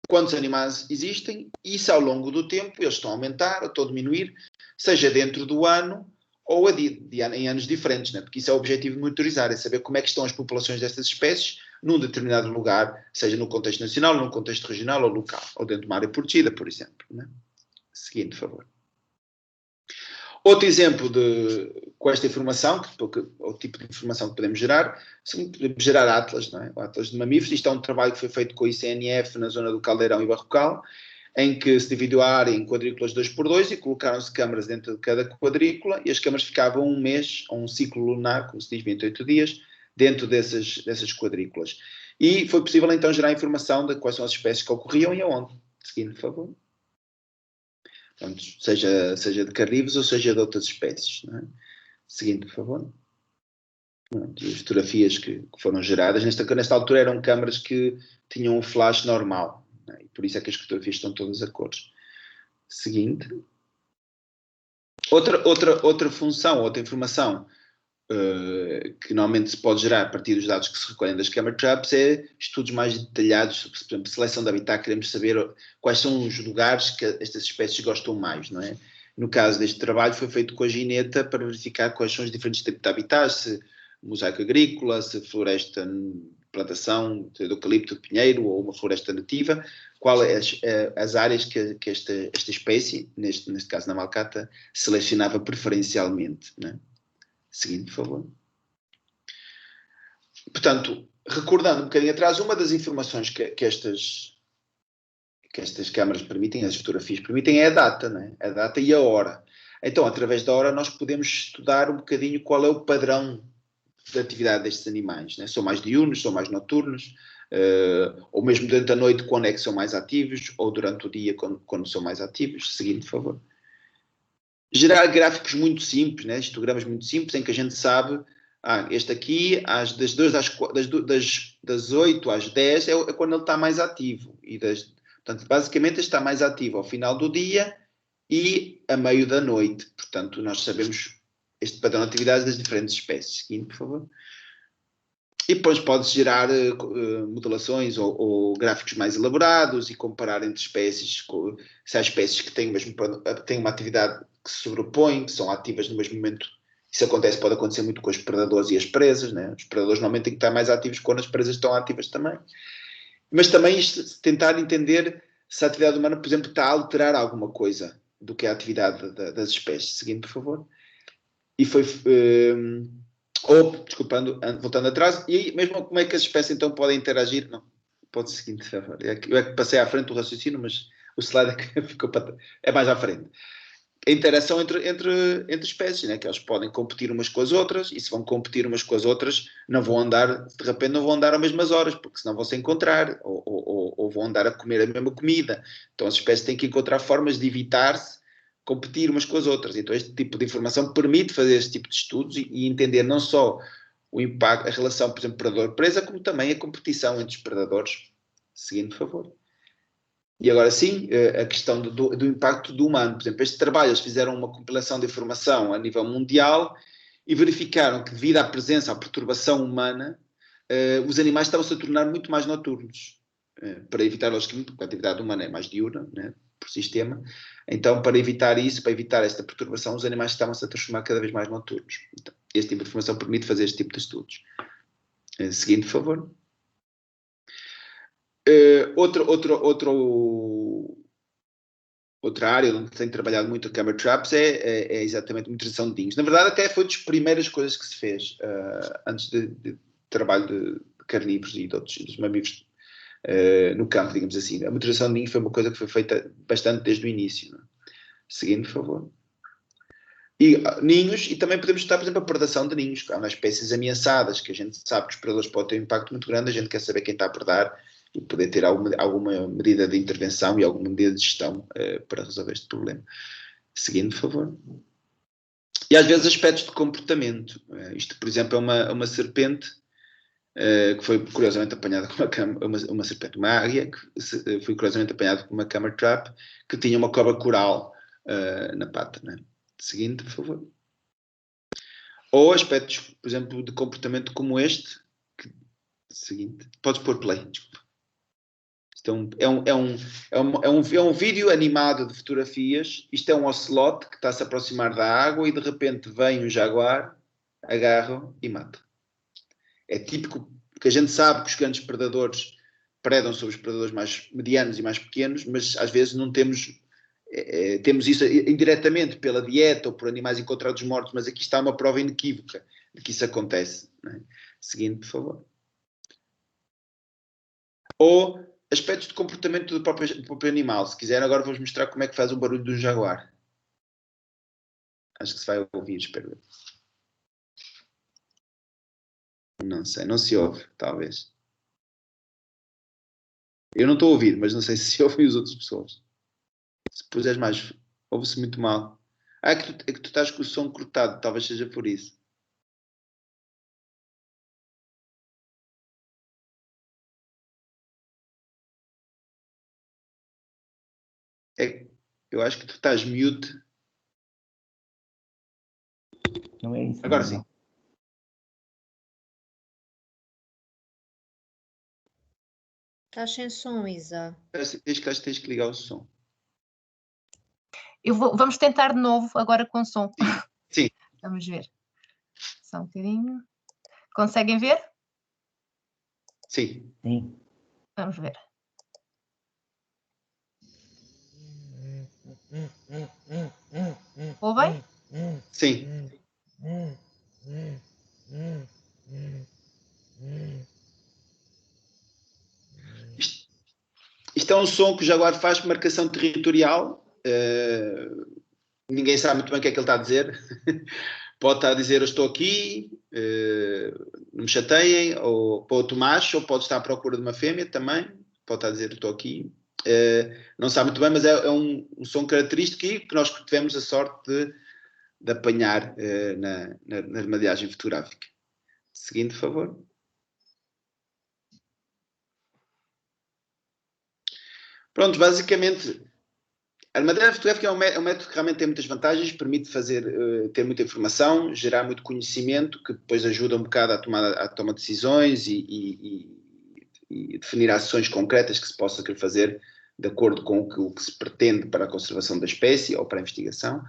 quantos animais existem e se ao longo do tempo eles estão a aumentar ou estão a diminuir, seja dentro do ano ou em anos diferentes, né? Porque isso é o objetivo de monitorizar, é saber como é que estão as populações destas espécies num determinado lugar, seja no contexto nacional, num contexto regional ou local, ou dentro de uma área protegida, por exemplo. Né? Seguinte, por favor. Outro exemplo com esta informação, o tipo de informação que podemos gerar, podemos gerar atlas, não é? O atlas de mamíferos. Isto é um trabalho que foi feito com o ICNF na zona do Caldeirão e Barrocal, em que se dividiu a área em quadrículas 2x2 e colocaram-se câmaras dentro de cada quadrícula, e as câmaras ficavam um mês, ou um ciclo lunar, como se diz, 28 dias, dentro dessas quadrículas. E foi possível então gerar informação de quais são as espécies que ocorriam e aonde. Seguindo, por favor. Portanto, seja de carnívoros ou seja de outras espécies. Não é? Seguinte, por favor. As fotografias que foram geradas, nesta altura eram câmaras que tinham um flash normal. Não é? E por isso é que as fotografias estão todas a cores. Seguinte. Outra função, outra informação que normalmente se pode gerar a partir dos dados que se recolhem das camera traps é estudos mais detalhados sobre, por exemplo, seleção de habitat. Queremos saber quais são os lugares que estas espécies gostam mais, não é? No caso deste trabalho foi feito com a gineta para verificar quais são os diferentes tipos de habitats, se mosaico agrícola, se floresta, plantação de eucalipto, de pinheiro ou uma floresta nativa, qual é as áreas que esta espécie, neste caso na malcata, selecionava preferencialmente, não é? Seguinte, por favor. Portanto, recordando um bocadinho atrás, uma das informações que estas câmaras permitem, as fotografias permitem, é a data, né? A data e a hora. Então, através da hora, nós podemos estudar um bocadinho qual é o padrão de atividade destes animais, né? São mais diurnos, são mais noturnos, ou mesmo durante a noite, quando é que são mais ativos, ou durante o dia, quando são mais ativos. Seguinte, por favor. Gerar gráficos muito simples, né? Histogramas muito simples, em que a gente sabe, este aqui, das 8 às 10 é quando ele está mais ativo. Portanto, basicamente está mais ativo ao final do dia e a meio da noite. Portanto, nós sabemos este padrão de atividade das diferentes espécies. Seguinte, por favor. E depois pode-se gerar modelações ou gráficos mais elaborados e comparar entre espécies, se há espécies que têm uma atividade que se sobrepõe, que são ativas no mesmo momento. Isso pode acontecer muito com os predadores e as presas, né? Os predadores normalmente têm que estar mais ativos quando as presas estão ativas também. Mas também tentar entender se a atividade humana, por exemplo, está a alterar alguma coisa do que é a atividade das espécies. Seguinte, por favor. E foi... voltando atrás, e mesmo como é que as espécies então podem interagir? Não, pode seguir, por favor. Eu é que passei à frente do raciocínio, mas o slide é que ficou é mais à frente. A interação entre espécies, né? Que elas podem competir umas com as outras, e se vão competir umas com as outras, de repente não vão andar às mesmas horas, porque senão vão se encontrar, ou vão andar a comer a mesma comida. Então as espécies têm que encontrar formas de evitar-se competir umas com as outras. Então este tipo de informação permite fazer este tipo de estudos e entender não só o impacto, a relação, por exemplo, predador-presa, como também a competição entre os predadores. Seguinte, por favor. E agora sim, a questão do impacto do humano. Por exemplo, este trabalho, eles fizeram uma compilação de informação a nível mundial e verificaram que, devido à presença, à perturbação humana, os animais estavam-se a tornar muito mais noturnos. Para evitar, logicamente, porque a atividade humana é mais diurna, né, por sistema. Então, para evitar isso, para evitar esta perturbação, os animais estavam-se a transformar cada vez mais noturnos. Então, este tipo de informação permite fazer este tipo de estudos. Seguinte, por favor. Outra área onde tenho trabalhado muito a camera traps é exatamente a monitorização de ninhos. Na verdade, até foi das primeiras coisas que se fez antes de trabalho de carnívoros e dos mamíferos no campo, digamos assim. A monitorização de ninhos foi uma coisa que foi feita bastante desde o início. Não é? Seguindo, por favor. E ninhos, e também podemos estudar, por exemplo, a predação de ninhos. Há espécies ameaçadas, que a gente sabe que os predadores podem ter um impacto muito grande, a gente quer saber quem está a predar e poder ter alguma medida de intervenção e alguma medida de gestão para resolver este problema. Seguindo, por favor. E às vezes aspectos de comportamento. Isto, por exemplo, é uma serpente que foi curiosamente apanhada com uma serpente, uma águia, que foi curiosamente apanhada com uma camera trap, que tinha uma cobra coral na pata. Né? Seguinte, por favor. Ou aspectos, por exemplo, de comportamento como este. Seguinte. Podes pôr play, desculpa. Então, é um vídeo animado de fotografias. Isto é um ocelote que está a se aproximar da água e de repente vem um jaguar, agarra e mata. É típico, porque a gente sabe que os grandes predadores predam sobre os predadores mais medianos e mais pequenos, mas às vezes não temos temos isso indiretamente pela dieta ou por animais encontrados mortos, mas aqui está uma prova inequívoca de que isso acontece. Não é? Seguinte, por favor. Ou aspectos de comportamento do próprio animal. Se quiser, agora vou-vos mostrar como é que faz o barulho do jaguar. Acho que se vai ouvir, espero ver. Não sei, não se ouve, talvez. Eu não estou a ouvir, mas não sei se ouvem as outras pessoas. Se puseres mais, ouve-se muito mal. É que tu estás com o som cortado, talvez seja por isso. Eu acho que tu estás mute. Não é isso. Agora não. sim. Estás sem som, Isa. Tens que ligar o som. Vamos tentar de novo, agora com som. Sim. Vamos ver. Só um bocadinho. Conseguem ver? Sim. Sim. Vamos ver. Ouvem? Sim. Isto é um som que o jaguar faz por marcação territorial. Ninguém sabe muito bem o que é que ele está a dizer. Pode estar a dizer eu estou aqui, não me chateiem, ou para outro macho, ou pode estar à procura de uma fêmea também. Pode estar a dizer eu estou aqui. Não sabe muito bem, mas é um som característico que nós tivemos a sorte de apanhar na armadilhagem fotográfica. Seguinte, por favor. Pronto, basicamente, a armadilhagem fotográfica é um método que realmente tem muitas vantagens, permite ter muita informação, gerar muito conhecimento, que depois ajuda um bocado a tomar decisões e definir ações concretas que se possa querer fazer de acordo com o que se pretende para a conservação da espécie ou para a investigação.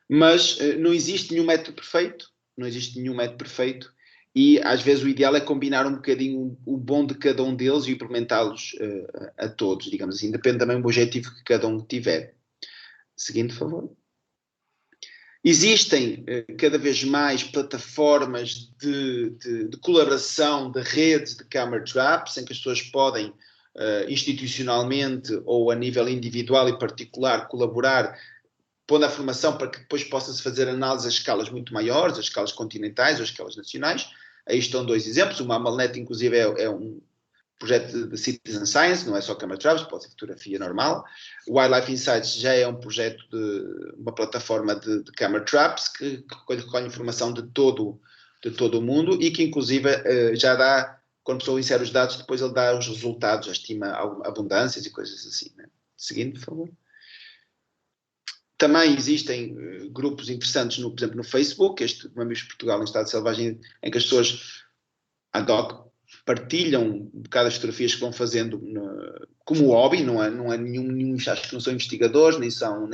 Mas não existe nenhum método perfeito, e às vezes o ideal é combinar um bocadinho o bom de cada um deles e implementá-los a todos, digamos assim, depende também do objetivo que cada um tiver. Seguinte, por favor. Existem cada vez mais plataformas de colaboração, de redes de camera traps, em que as pessoas podem institucionalmente ou a nível individual e particular colaborar, pondo a formação para que depois possa-se fazer análise a escalas muito maiores, as escalas continentais ou as escalas nacionais. Aí estão dois exemplos. O MammalNet, inclusive, é um projeto de Citizen Science, não é só camera traps, pode ser fotografia normal. O Wildlife Insights já é um projeto de uma plataforma de camera traps que recolhe informação de todo o mundo e que, inclusive, já dá, quando a pessoa insere os dados, depois ele dá os resultados, já estima abundâncias e coisas assim. Né? Seguinte, por favor. Também existem grupos interessantes, por exemplo, no Facebook, este Mamíferos de Portugal em Estado Selvagem, em que as pessoas ad hoc partilham um bocado as fotografias que vão fazendo como hobby, não é nenhum, acho que não são investigadores, nem são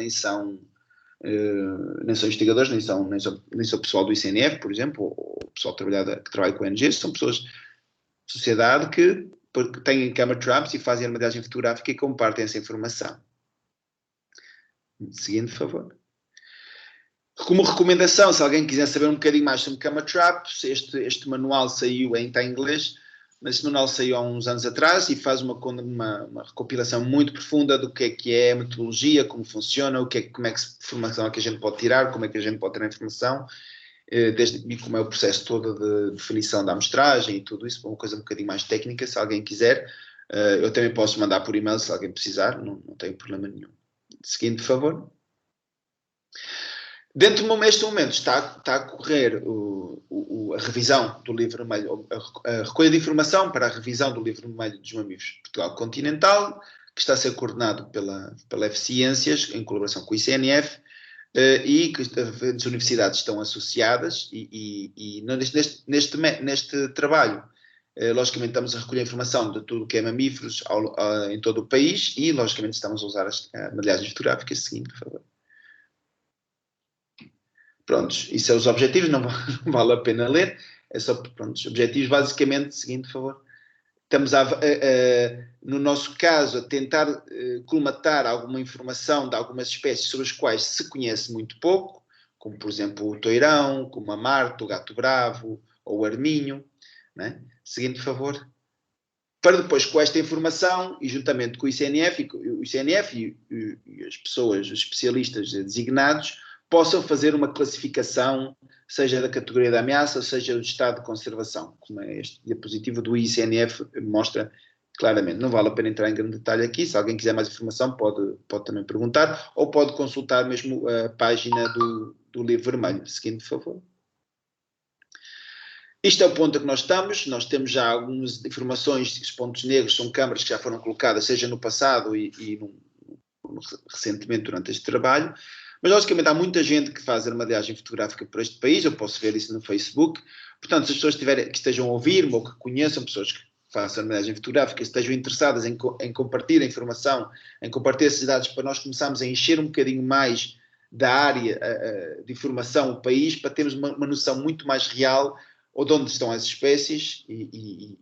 investigadores, nem são pessoal do ICNF, por exemplo, ou pessoal que trabalha com ONGs, são pessoas de sociedade que têm camera traps e fazem armadilhagem fotográfica e compartem essa informação. Seguinte, por favor. Como recomendação, se alguém quiser saber um bocadinho mais sobre camera traps, este manual está em inglês, mas este manual saiu há uns anos atrás e faz uma recopilação muito profunda do que é a metodologia, como funciona, como é que informação é que a gente pode tirar, como é que a gente pode ter a informação, e como é o processo todo de definição da amostragem e tudo isso, uma coisa um bocadinho mais técnica, se alguém quiser. Eu também posso mandar por e-mail se alguém precisar, não tenho problema nenhum. Seguinte, por favor. Neste momento está a correr a revisão do livro vermelho, a recolha de informação para a revisão do livro vermelho dos mamíferos de Portugal continental, que está a ser coordenado pela F-Ciências, em colaboração com o ICNF, e que as universidades estão associadas, e neste trabalho, logicamente estamos a recolher informação de tudo o que é mamíferos em todo o país, e logicamente estamos a usar as armadilhagens fotográficas. Seguinte, por favor. Prontos, isso são os objetivos, não vale a pena ler, é só, prontos, objetivos basicamente, seguinte, por favor, estamos no nosso caso, a tentar colmatar alguma informação de algumas espécies sobre as quais se conhece muito pouco, como, por exemplo, o toirão, como a marta, o gato bravo ou o arminho. Né? Seguinte, por favor. Para depois, com esta informação, e juntamente com o ICNF e as pessoas, os especialistas designados, possam fazer uma classificação, seja da categoria da ameaça, seja do estado de conservação, como é este diapositivo do ICNF mostra claramente. Não vale a pena entrar em grande detalhe aqui, se alguém quiser mais informação pode também perguntar, ou pode consultar mesmo a página do livro vermelho. Seguinte, por favor. Isto é o ponto a que nós estamos. Nós temos já algumas informações de que os pontos negros são câmaras que já foram colocadas, seja no passado e recentemente durante este trabalho. Mas, logicamente, há muita gente que faz armadilhagem fotográfica por este país. Eu posso ver isso no Facebook. Portanto, se as pessoas que estejam a ouvir-me ou que conheçam pessoas que façam armadilhagem fotográfica, estejam interessadas em compartilhar a informação, em compartilhar esses dados para nós começarmos a encher um bocadinho mais da área de informação o país, para termos uma noção muito mais real de onde estão as espécies e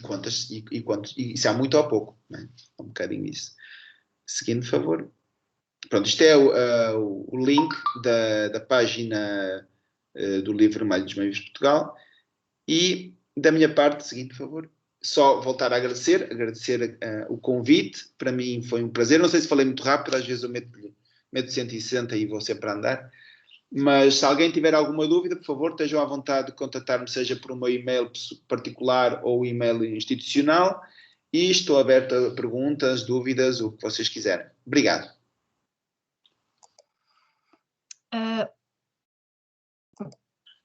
quantas, e se há muito ou pouco. Né? Um bocadinho isso. Seguindo, por favor. Pronto, isto é o link da página do Livro Vermelho dos Meios de Portugal. E, da minha parte, seguinte, por favor, só voltar a agradecer o convite. Para mim foi um prazer. Não sei se falei muito rápido, às vezes eu meto 160 e vou sempre a andar. Mas se alguém tiver alguma dúvida, por favor, estejam à vontade de contactar-me, seja por um e-mail particular ou e-mail institucional. E estou aberto a perguntas, dúvidas, o que vocês quiserem. Obrigado.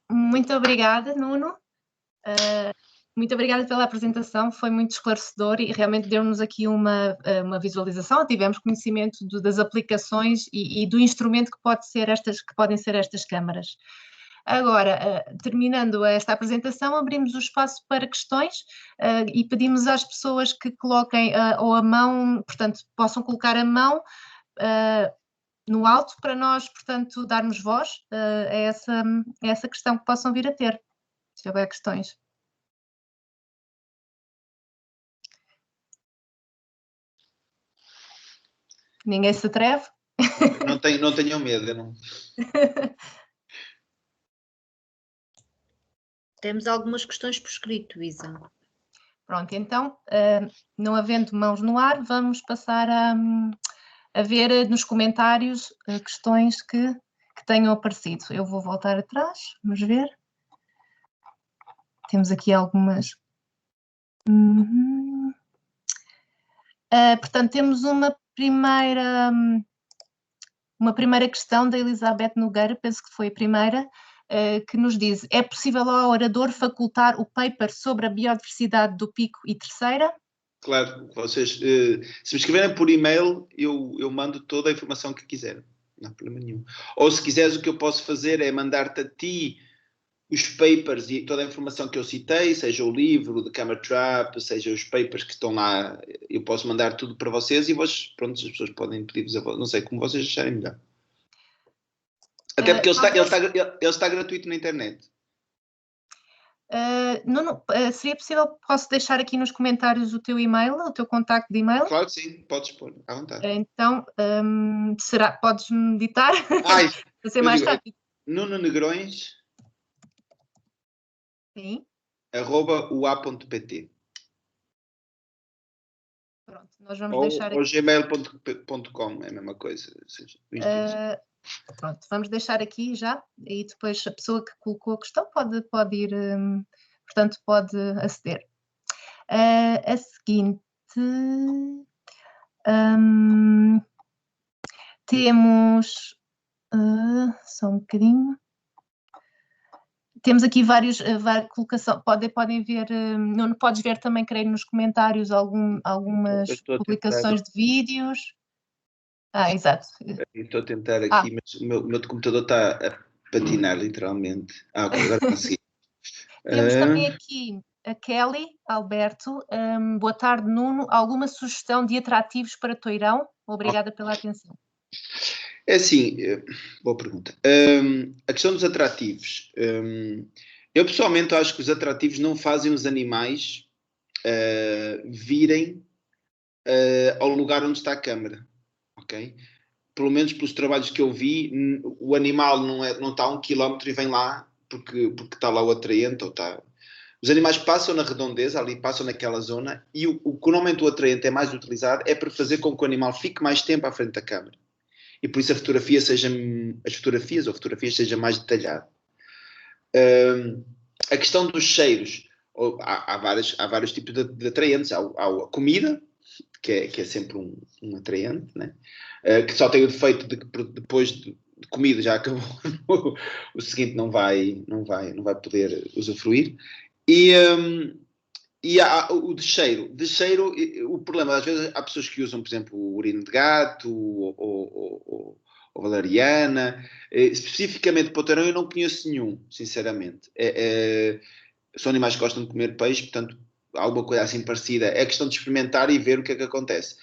Muito obrigada, Nuno. Muito obrigada pela apresentação, foi muito esclarecedor e realmente deu-nos aqui uma visualização, tivemos conhecimento das aplicações e do instrumento que podem ser estas câmaras. Agora, terminando esta apresentação, abrimos o espaço para questões e pedimos às pessoas que coloquem ou a mão, portanto, possam colocar a mão no alto para nós, portanto, darmos voz a essa questão que possam vir a ter, se houver questões. Ninguém se atreve? Não tenham medo, não. Temos algumas questões por escrito, Isa. Pronto, então, não havendo mãos no ar, vamos passar a ver nos comentários questões que tenham aparecido. Eu vou voltar atrás, vamos ver. Temos aqui algumas. Portanto, temos uma primeira questão da Elizabeth Nogueira, penso que foi a primeira, que nos diz: é possível ao orador facultar o paper sobre a biodiversidade do Pico e Terceira? Claro, vocês, se me escreverem por e-mail, eu mando toda a informação que quiserem, não há problema nenhum. Ou se quiseres, o que eu posso fazer é mandar-te a ti os papers e toda a informação que eu citei, seja o livro de Camera Trap, seja os papers que estão lá, eu posso mandar tudo para vocês e vós, pronto, as pessoas podem pedir-vos a voz, não sei, como vocês acharem melhor. Até porque ele está gratuito na internet. Nuno, seria possível, posso deixar aqui nos comentários o teu e-mail, o teu contacto de e-mail? Claro que sim, podes pôr, à vontade. Então, podes-me ditar? Para ser mais rápido. Nuno Negrões, sim. @ua.pt. Pronto, nós vamos deixar aqui. Ou gmail.com, é a mesma coisa. Pronto, vamos deixar aqui já, e depois a pessoa que colocou a questão pode ir, portanto, pode aceder. A seguinte, temos, só um bocadinho, temos aqui várias colocações, podem ver, não podes ver também, creio, nos comentários algumas publicações de vídeos. Exato. Estou a tentar aqui, mas o meu computador está a patinar, literalmente. Agora consegui. Temos também aqui a Kelly Alberto. Boa tarde, Nuno. Alguma sugestão de atrativos para Toirão? Obrigada pela atenção. É assim, boa pergunta. A questão dos atrativos. Eu pessoalmente acho que os atrativos não fazem os animais virem ao lugar onde está a câmara, ok? Pelo menos pelos trabalhos que eu vi, o animal não está a 1 quilómetro e vem lá porque está lá o atraente, ou está... Os animais passam na redondeza, ali passam naquela zona, e o que normalmente o atraente é mais utilizado é para fazer com que o animal fique mais tempo à frente da câmara. E por isso as fotografias sejam mais detalhadas. A questão dos cheiros, há vários tipos de atraentes. Há a comida, que é sempre um atraente, né? Que só tem o defeito de que depois de comida já acabou, o seguinte não vai poder usufruir. E há o de cheiro. De cheiro, o problema, às vezes, há pessoas que usam, por exemplo, o urino de gato ou valeriana. Especificamente para o taurão, eu não conheço nenhum, sinceramente. São animais que gostam de comer peixe, portanto, alguma coisa assim parecida. É questão de experimentar e ver o que é que acontece.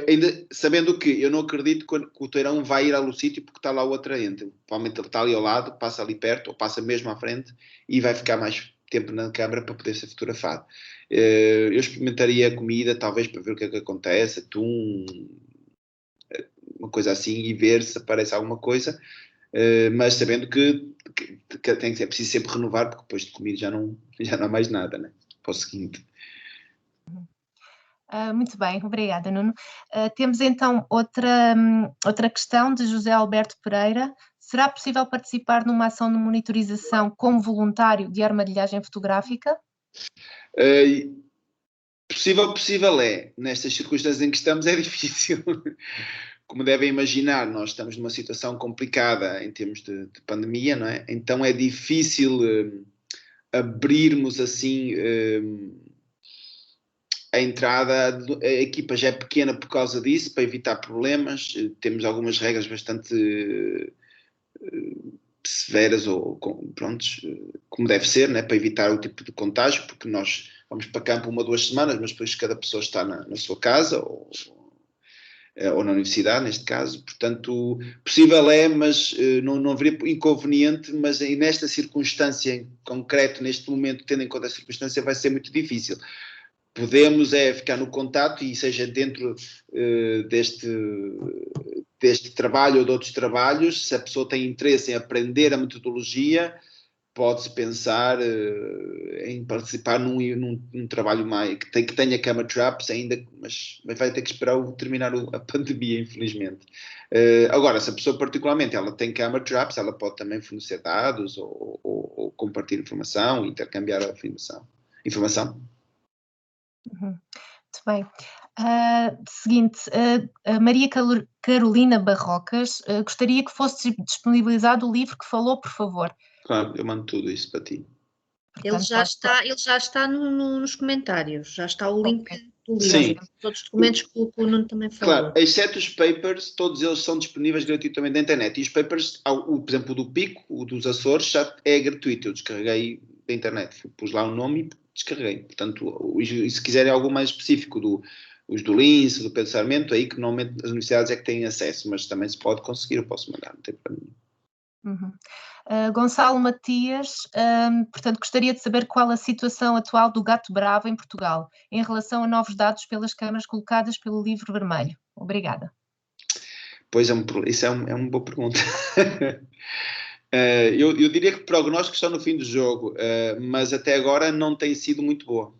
Ainda sabendo que eu não acredito que o toirão vai ir ao sítio porque está lá o atraente. Provavelmente ele está ali ao lado, passa ali perto, ou passa mesmo à frente e vai ficar mais tempo na câmara para poder ser fotografado. Eu experimentaria a comida, talvez para ver o que é que acontece, atum, uma coisa assim, e ver se aparece alguma coisa, mas sabendo que é preciso sempre renovar, porque depois de comida já não há mais nada, né? Para o seguinte. Muito bem, obrigada, Nuno. Temos então outra questão de José Alberto Pereira. Será possível participar numa ação de monitorização como voluntário de armadilhagem fotográfica? Possível é. Nestas circunstâncias em que estamos é difícil. Como devem imaginar, nós estamos numa situação complicada em termos de pandemia, não é? Então é difícil abrirmos assim a entrada. A equipa já é pequena por causa disso, para evitar problemas. Temos algumas regras bastante severas, ou prontos, como deve ser, né? Para evitar o tipo de contágio, porque nós vamos para campo 1 ou 2 semanas, mas depois cada pessoa está na sua casa ou na universidade, neste caso. Portanto, possível é, mas não haveria inconveniente, mas nesta circunstância em concreto, neste momento, tendo em conta a circunstância, vai ser muito difícil. Podemos ficar no contato, e seja dentro deste trabalho ou de outros trabalhos, se a pessoa tem interesse em aprender a metodologia, pode-se pensar em participar num trabalho mais que tenha camera traps ainda, mas vai ter que esperar terminar a pandemia, infelizmente. Agora, se a pessoa particularmente ela tem camera traps, ela pode também fornecer dados ou compartilhar informação, intercambiar a informação. Muito bem. Seguinte, a Maria Carolina Barrocas gostaria que fosse disponibilizado o livro que falou, por favor. Claro, eu mando tudo isso para ti. Portanto, Ele já está nos comentários, já está o link do livro. Sim. Todos os documentos que o Nuno também falou. Claro, exceto os papers, todos eles são disponíveis gratuitamente na internet. E os papers, por exemplo, o do Pico, o dos Açores, já é gratuito. Eu descarreguei da internet, pus lá o nome e descarreguei. Portanto, e se quiserem algo mais específico os do Lince, do Pensamento, aí que normalmente as universidades é que têm acesso, mas também se pode conseguir, eu posso mandar, não tem problema nenhum. Gonçalo Matias, portanto, gostaria de saber qual a situação atual do gato bravo em Portugal, em relação a novos dados pelas câmaras colocadas pelo Livro Vermelho. Obrigada. Pois isso é uma boa pergunta. Eu diria que o prognóstico está no fim do jogo, mas até agora não tem sido muito boa.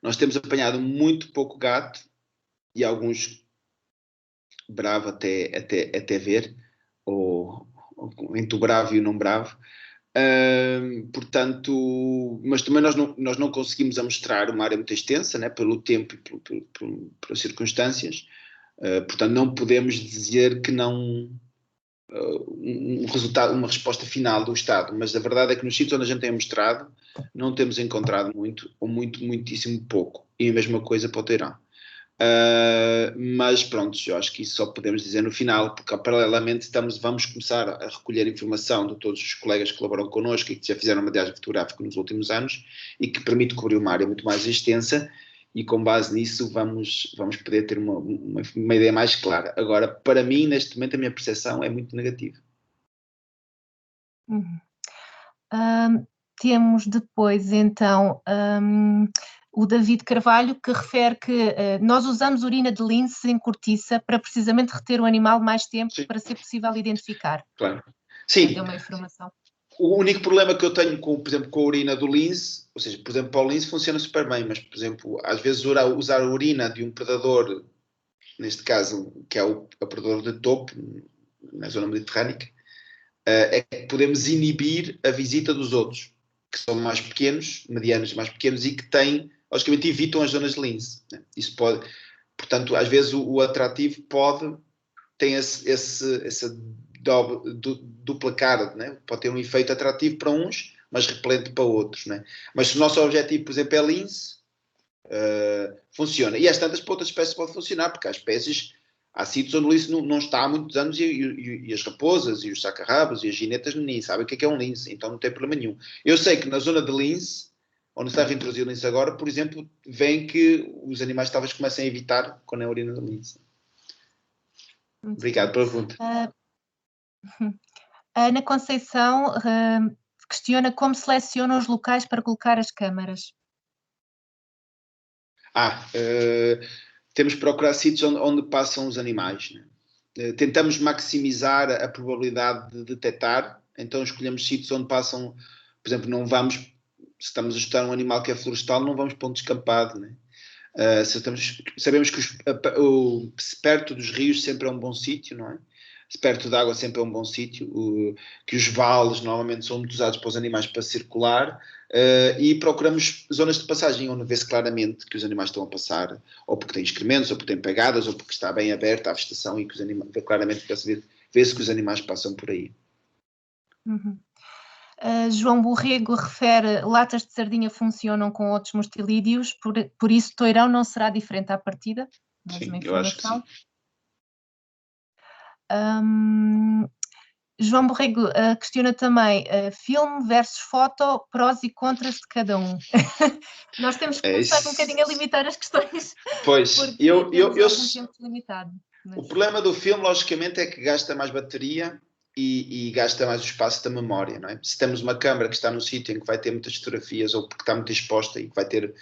Nós temos apanhado muito pouco gato e alguns bravo até ver, ou entre o bravo e o não bravo. Portanto, mas também nós não conseguimos amostrar uma área muito extensa, né, pelo tempo e pelas circunstâncias. Portanto, não podemos dizer que não uma resposta final do Estado, mas a verdade é que nos sítios onde a gente tem mostrado não temos encontrado muito, ou muitíssimo pouco, e a mesma coisa para o Teirão. Mas pronto, eu acho que isso só podemos dizer no final, porque paralelamente vamos começar a recolher informação de todos os colegas que colaboram connosco e que já fizeram uma viagem fotográfica nos últimos anos e que permite cobrir uma área muito mais extensa, e com base nisso vamos poder ter uma ideia mais clara. Agora, para mim, neste momento, a minha percepção é muito negativa. temos depois, então, o David Carvalho, que refere que nós usamos urina de lince em cortiça para precisamente reter o animal mais tempo, Sim. para ser possível identificar. Claro. Sim. É uma informação. O único problema que eu tenho, por exemplo, com a urina do lince, ou seja, por exemplo, para o lince funciona super bem, mas, por exemplo, às vezes usar a urina de um predador, neste caso, que é o predador de topo, na zona mediterrânica, é que podemos inibir a visita dos outros, que são mais pequenos, medianos e mais pequenos, e que têm, logicamente, evitam as zonas de lince. Né? Isso pode, portanto, às vezes o atrativo tem essa dupla cara, né? Pode ter um efeito atrativo para uns, mas repelente para outros. Né? Mas se o nosso objetivo, por exemplo, é lince, funciona. E às tantas para outras espécies pode funcionar, porque há espécies, há sítios onde o lince não está há muitos anos e as raposas e os sacarrabos e as ginetas nem sabem o que é um lince, então não tem problema nenhum. Eu sei que na zona de lince, onde está a reintroduzir o lince agora, por exemplo, vem que os animais talvez comecem a evitar quando é a urina do lince. Obrigado pela pergunta. Ana Conceição questiona como selecionam os locais para colocar as câmaras. Temos que procurar sítios onde passam os animais. Né? Tentamos maximizar a probabilidade de detectar, então escolhemos sítios onde passam, por exemplo, não vamos, se estamos a estudar um animal que é florestal, não vamos para um descampado. Né? Sabemos que perto dos rios sempre é um bom sítio, não é? Perto da água sempre é um bom sítio, que os vales normalmente são muito usados para os animais para circular, e procuramos zonas de passagem onde vê-se claramente que os animais estão a passar, ou porque têm excrementos, ou porque têm pegadas, ou porque está bem aberta a vegetação e que os animais, claramente vê-se que os animais passam por aí. Uhum. João Borrego refere latas de sardinha funcionam com outros mustilídeos, por isso toirão não será diferente à partida. Sim, eu acho que sim. João Borrego questiona também filme versus foto, prós e contras de cada um. Nós temos que começar um bocadinho a limitar as questões. Pois, porque temos tempo limitado. O problema do filme, logicamente, é que gasta mais bateria e gasta mais o espaço da memória, não é? Se temos uma câmara que está num sítio em que vai ter muitas fotografias ou porque está muito exposta e que vai ter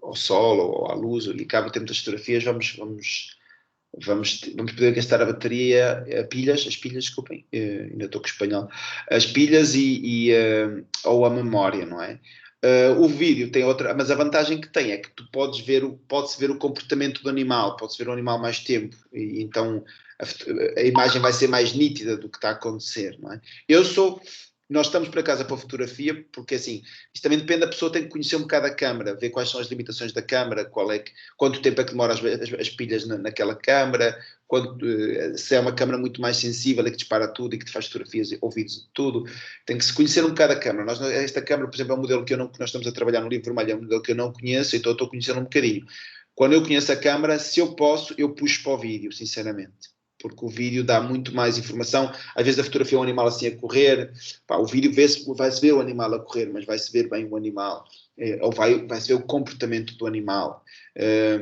ao sol ou à luz e acaba de ter muitas fotografias, vamos poder gastar a bateria, as pilhas, desculpem, ainda estou com o espanhol, as pilhas ou a memória, não é? O vídeo tem outra, mas a vantagem que tem é que tu pode-se ver o comportamento do animal, pode-se ver o animal mais tempo, e então a imagem vai ser mais nítida do que está a acontecer, não é? Nós estamos para casa para a fotografia, porque assim, isto também depende da pessoa, tem que conhecer um bocado a câmara, ver quais são as limitações da câmara, quanto tempo é que demora as pilhas naquela câmara, se é uma câmara muito mais sensível e que dispara tudo e que te faz fotografias ou vídeos de tudo, tem que se conhecer um bocado a câmara. Esta câmara, por exemplo, é um modelo que nós estamos a trabalhar no livro vermelho, é um modelo que eu não conheço, então estou a conhecer um bocadinho. Quando eu conheço a câmara, se eu posso, eu puxo para o vídeo, sinceramente. Porque o vídeo dá muito mais informação. Às vezes a fotografia é um animal assim a correr, o vídeo vai-se ver o animal a correr, mas vai-se ver bem o animal, ou vai-se ver o comportamento do animal.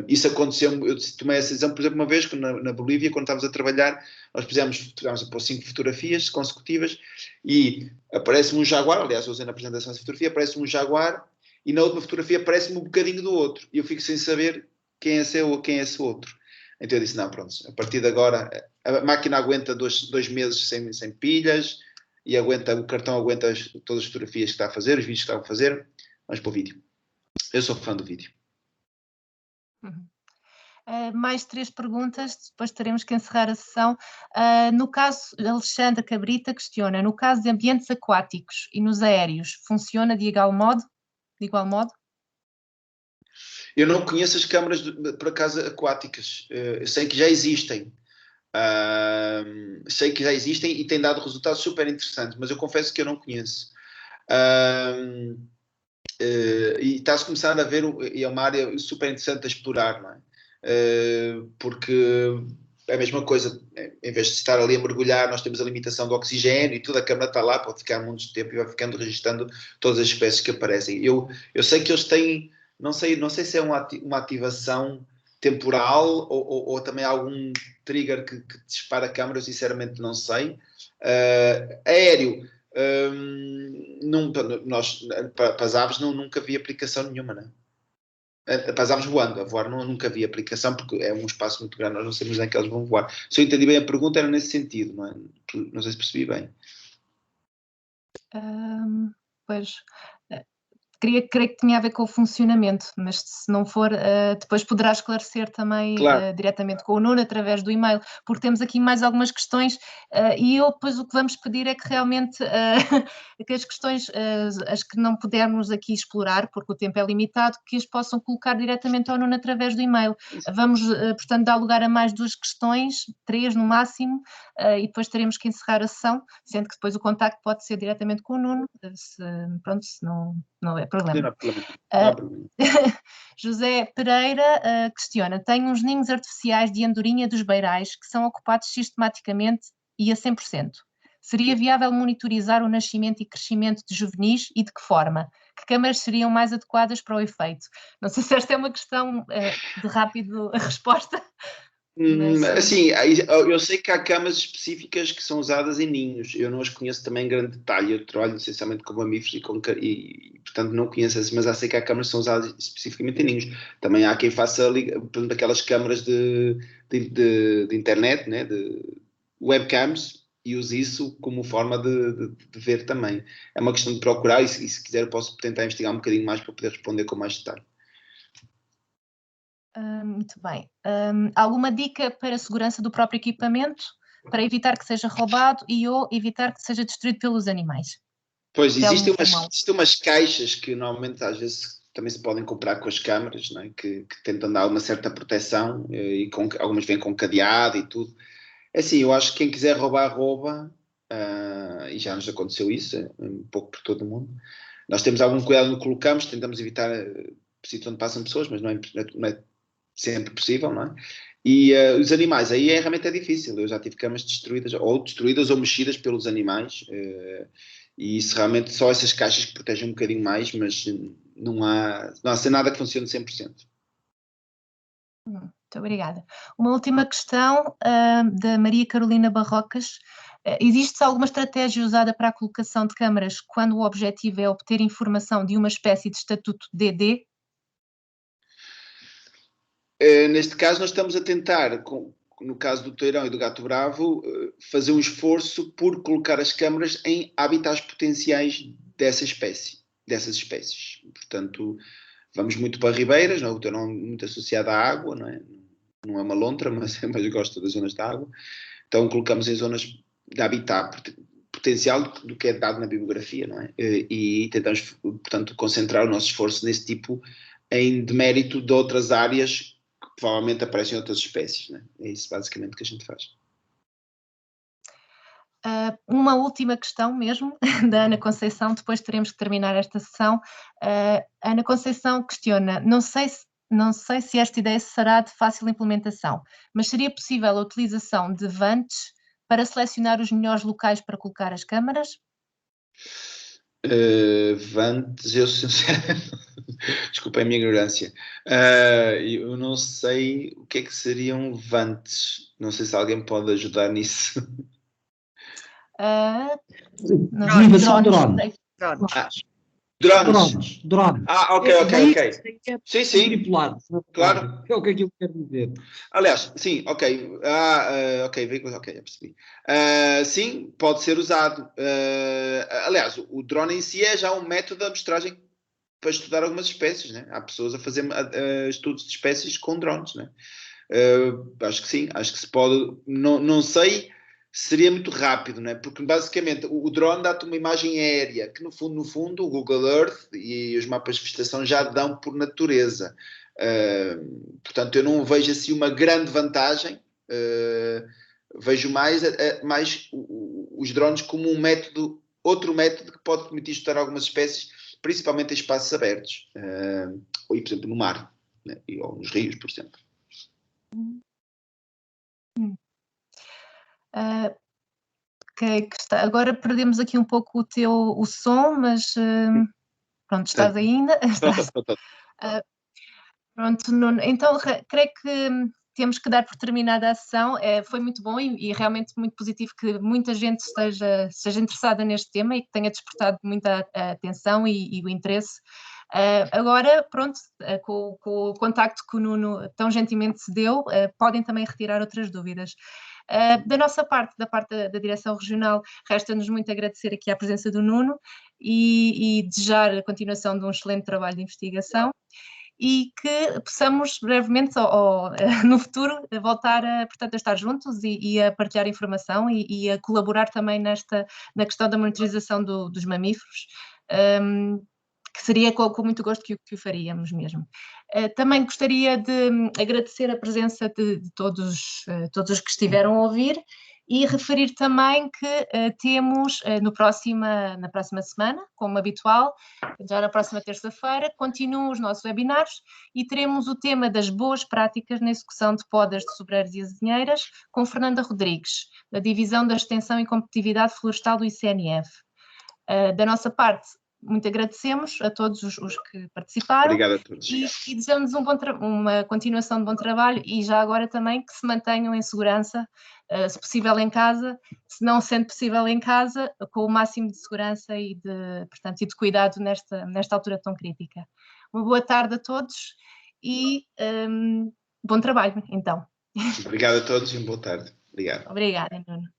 Isso aconteceu, eu tomei essa decisão, por exemplo, uma vez na Bolívia, quando estávamos a trabalhar, nós fizemos 5 fotografias consecutivas e aparece-me um jaguar, aliás, eu usei na apresentação essa fotografia, aparece-me um jaguar e na última fotografia aparece-me um bocadinho do outro e eu fico sem saber quem é esse outro. Então eu disse, não, pronto, a partir de agora a máquina aguenta 2 meses sem pilhas e o cartão aguenta todas as fotografias que está a fazer, os vídeos que está a fazer, vamos para o vídeo. Eu sou fã do vídeo. Mais 3 perguntas, depois teremos que encerrar a sessão. No caso, Alexandre Cabrita questiona, no caso de ambientes aquáticos e nos aéreos, funciona de igual modo? Eu não conheço as câmaras, por acaso, aquáticas. Eu sei que já existem. E têm dado resultados super interessantes, mas eu confesso que eu não conheço. E está-se a começar a ver, e é uma área super interessante a explorar, não é? Porque é a mesma coisa, em vez de estar ali a mergulhar, nós temos a limitação do oxigênio e tudo, a câmara está lá, pode ficar muito tempo e vai ficando registando todas as espécies que aparecem. Eu sei que eles têm, não sei se é uma ativação temporal ou também algum trigger que dispara a câmara, eu sinceramente não sei. Aéreo, nós, para as aves nunca vi aplicação nenhuma, né? Para as aves voando, a voar nunca vi aplicação, porque é um espaço muito grande, nós não sabemos onde é que eles vão voar. Se eu entendi bem a pergunta, era nesse sentido, não é? Não sei se percebi bem. Pois, creio que tinha a ver com o funcionamento, mas se não for, depois poderá esclarecer também Claro. diretamente com o Nuno através do e-mail, porque temos aqui mais algumas questões e depois o que vamos pedir é que realmente que as questões, as que não pudermos aqui explorar, porque o tempo é limitado, que as possam colocar diretamente ao Nuno através do e-mail. Vamos, portanto, dar lugar a mais 2 questões, 3 no máximo, e depois teremos que encerrar a sessão, sendo que depois o contacto pode ser diretamente com o Nuno, se não é problema. Não há problema. José Pereira questiona: tenho uns ninhos artificiais de andorinha dos beirais que são ocupados sistematicamente e a 100%. Seria viável monitorizar o nascimento e crescimento de juvenis e de que forma? Que câmaras seriam mais adequadas para o efeito? Não sei se esta é uma questão de rápido resposta. Mas, assim, eu sei que há camas específicas que são usadas em ninhos, eu não as conheço também em grande detalhe, eu trabalho essencialmente com mamíferos e portanto não conheço essas, mas sei que há câmaras que são usadas especificamente em ninhos. Também há quem faça, por exemplo, aquelas câmaras de internet, né, de webcams, e use isso como forma de ver também. É uma questão de procurar e se quiser eu posso tentar investigar um bocadinho mais para poder responder com mais detalhe. Muito bem. Alguma dica para a segurança do próprio equipamento, para evitar que seja roubado ou evitar que seja destruído pelos animais? Pois, existem umas caixas que normalmente às vezes também se podem comprar com as câmaras, não é? que tentam dar uma certa proteção e algumas vêm com cadeado e tudo. Assim, eu acho que quem quiser roubar, rouba, e já nos aconteceu isso, um pouco por todo o mundo. Nós temos algum cuidado no que colocamos, tentamos evitar sítios onde passam pessoas, mas não é sempre possível, não é? E os animais, aí realmente é difícil. Eu já tive camas destruídas ou mexidas pelos animais, e isso realmente só essas caixas que protegem um bocadinho mais, mas não há nada que funcione 100%. Muito obrigada. Uma última questão da Maria Carolina Barrocas. Existe alguma estratégia usada para a colocação de câmaras quando o objetivo é obter informação de uma espécie de estatuto DD? Neste caso, nós estamos a tentar, no caso do toirão e do gato bravo, fazer um esforço por colocar as câmaras em habitats potenciais dessas espécies. Portanto, vamos muito para ribeiras, não é? O toirão muito associado à água, não é? Não é uma lontra, mas gosta das zonas de água. Então, colocamos em zonas de habitat potencial do que é dado na bibliografia, não é? E tentamos, portanto, concentrar o nosso esforço nesse tipo em demérito de outras áreas que provavelmente aparecem em outras espécies, né? É isso basicamente que a gente faz. Uma última questão mesmo, da Ana Conceição, depois teremos que terminar esta sessão. Ana Conceição questiona: não sei se esta ideia será de fácil implementação, mas seria possível a utilização de vantes para selecionar os melhores locais para colocar as câmaras? Vantes, eu sinceramente, desculpa a minha ignorância, eu não sei o que é que seriam vantes, não sei se alguém pode ajudar nisso. São drones. Drones. Ok. Sim. Tripulado. Claro. É o que aquilo quer dizer. Aliás, sim, ok. Ok, já percebi. Sim, pode ser usado. Aliás, o drone em si é já um método de amostragem para estudar algumas espécies, né? Há pessoas a fazer estudos de espécies com drones, né? Acho que sim, acho que se pode. Não sei, seria muito rápido, né? Porque basicamente o drone dá-te uma imagem aérea que no fundo o Google Earth e os mapas de vegetação já dão por natureza. Portanto, eu não vejo assim uma grande vantagem. Vejo mais os drones como outro método que pode permitir estudar algumas espécies, principalmente em espaços abertos, ou, por exemplo, no mar, né? Ou nos rios, por exemplo. Ok, agora perdemos aqui um pouco o som, mas pronto, estás ainda. Pronto, Nuno, então creio que temos que dar por terminada a sessão. Foi muito bom e realmente muito positivo que muita gente esteja interessada neste tema e que tenha despertado muita atenção e o interesse. Agora, pronto, com o contacto que o Nuno tão gentilmente se deu, podem também retirar outras dúvidas. Da nossa parte, da parte da Direção Regional, resta-nos muito agradecer aqui a presença do Nuno e desejar a continuação de um excelente trabalho de investigação e que possamos brevemente, no futuro, voltar portanto, a estar juntos e a partilhar informação e a colaborar também na questão da monitorização dos mamíferos, que seria com muito gosto que o faríamos mesmo. Também gostaria de agradecer a presença de todos os que estiveram a ouvir e referir também que temos na próxima semana, como habitual, já na próxima terça-feira, continuam os nossos webinars e teremos o tema das boas práticas na execução de podas de sobreiros e azinheiras com Fernanda Rodrigues, da Divisão da Extensão e Competitividade Florestal do ICNF. Da nossa parte, muito agradecemos a todos os que participaram. Obrigado a todos. E desejamos uma continuação de bom trabalho e já agora também que se mantenham em segurança, se possível em casa, se não sendo possível em casa, com o máximo de segurança e de cuidado nesta altura tão crítica. Uma boa tarde a todos e bom trabalho, então. Obrigado a todos e uma boa tarde. Obrigado. Obrigada, Nuno.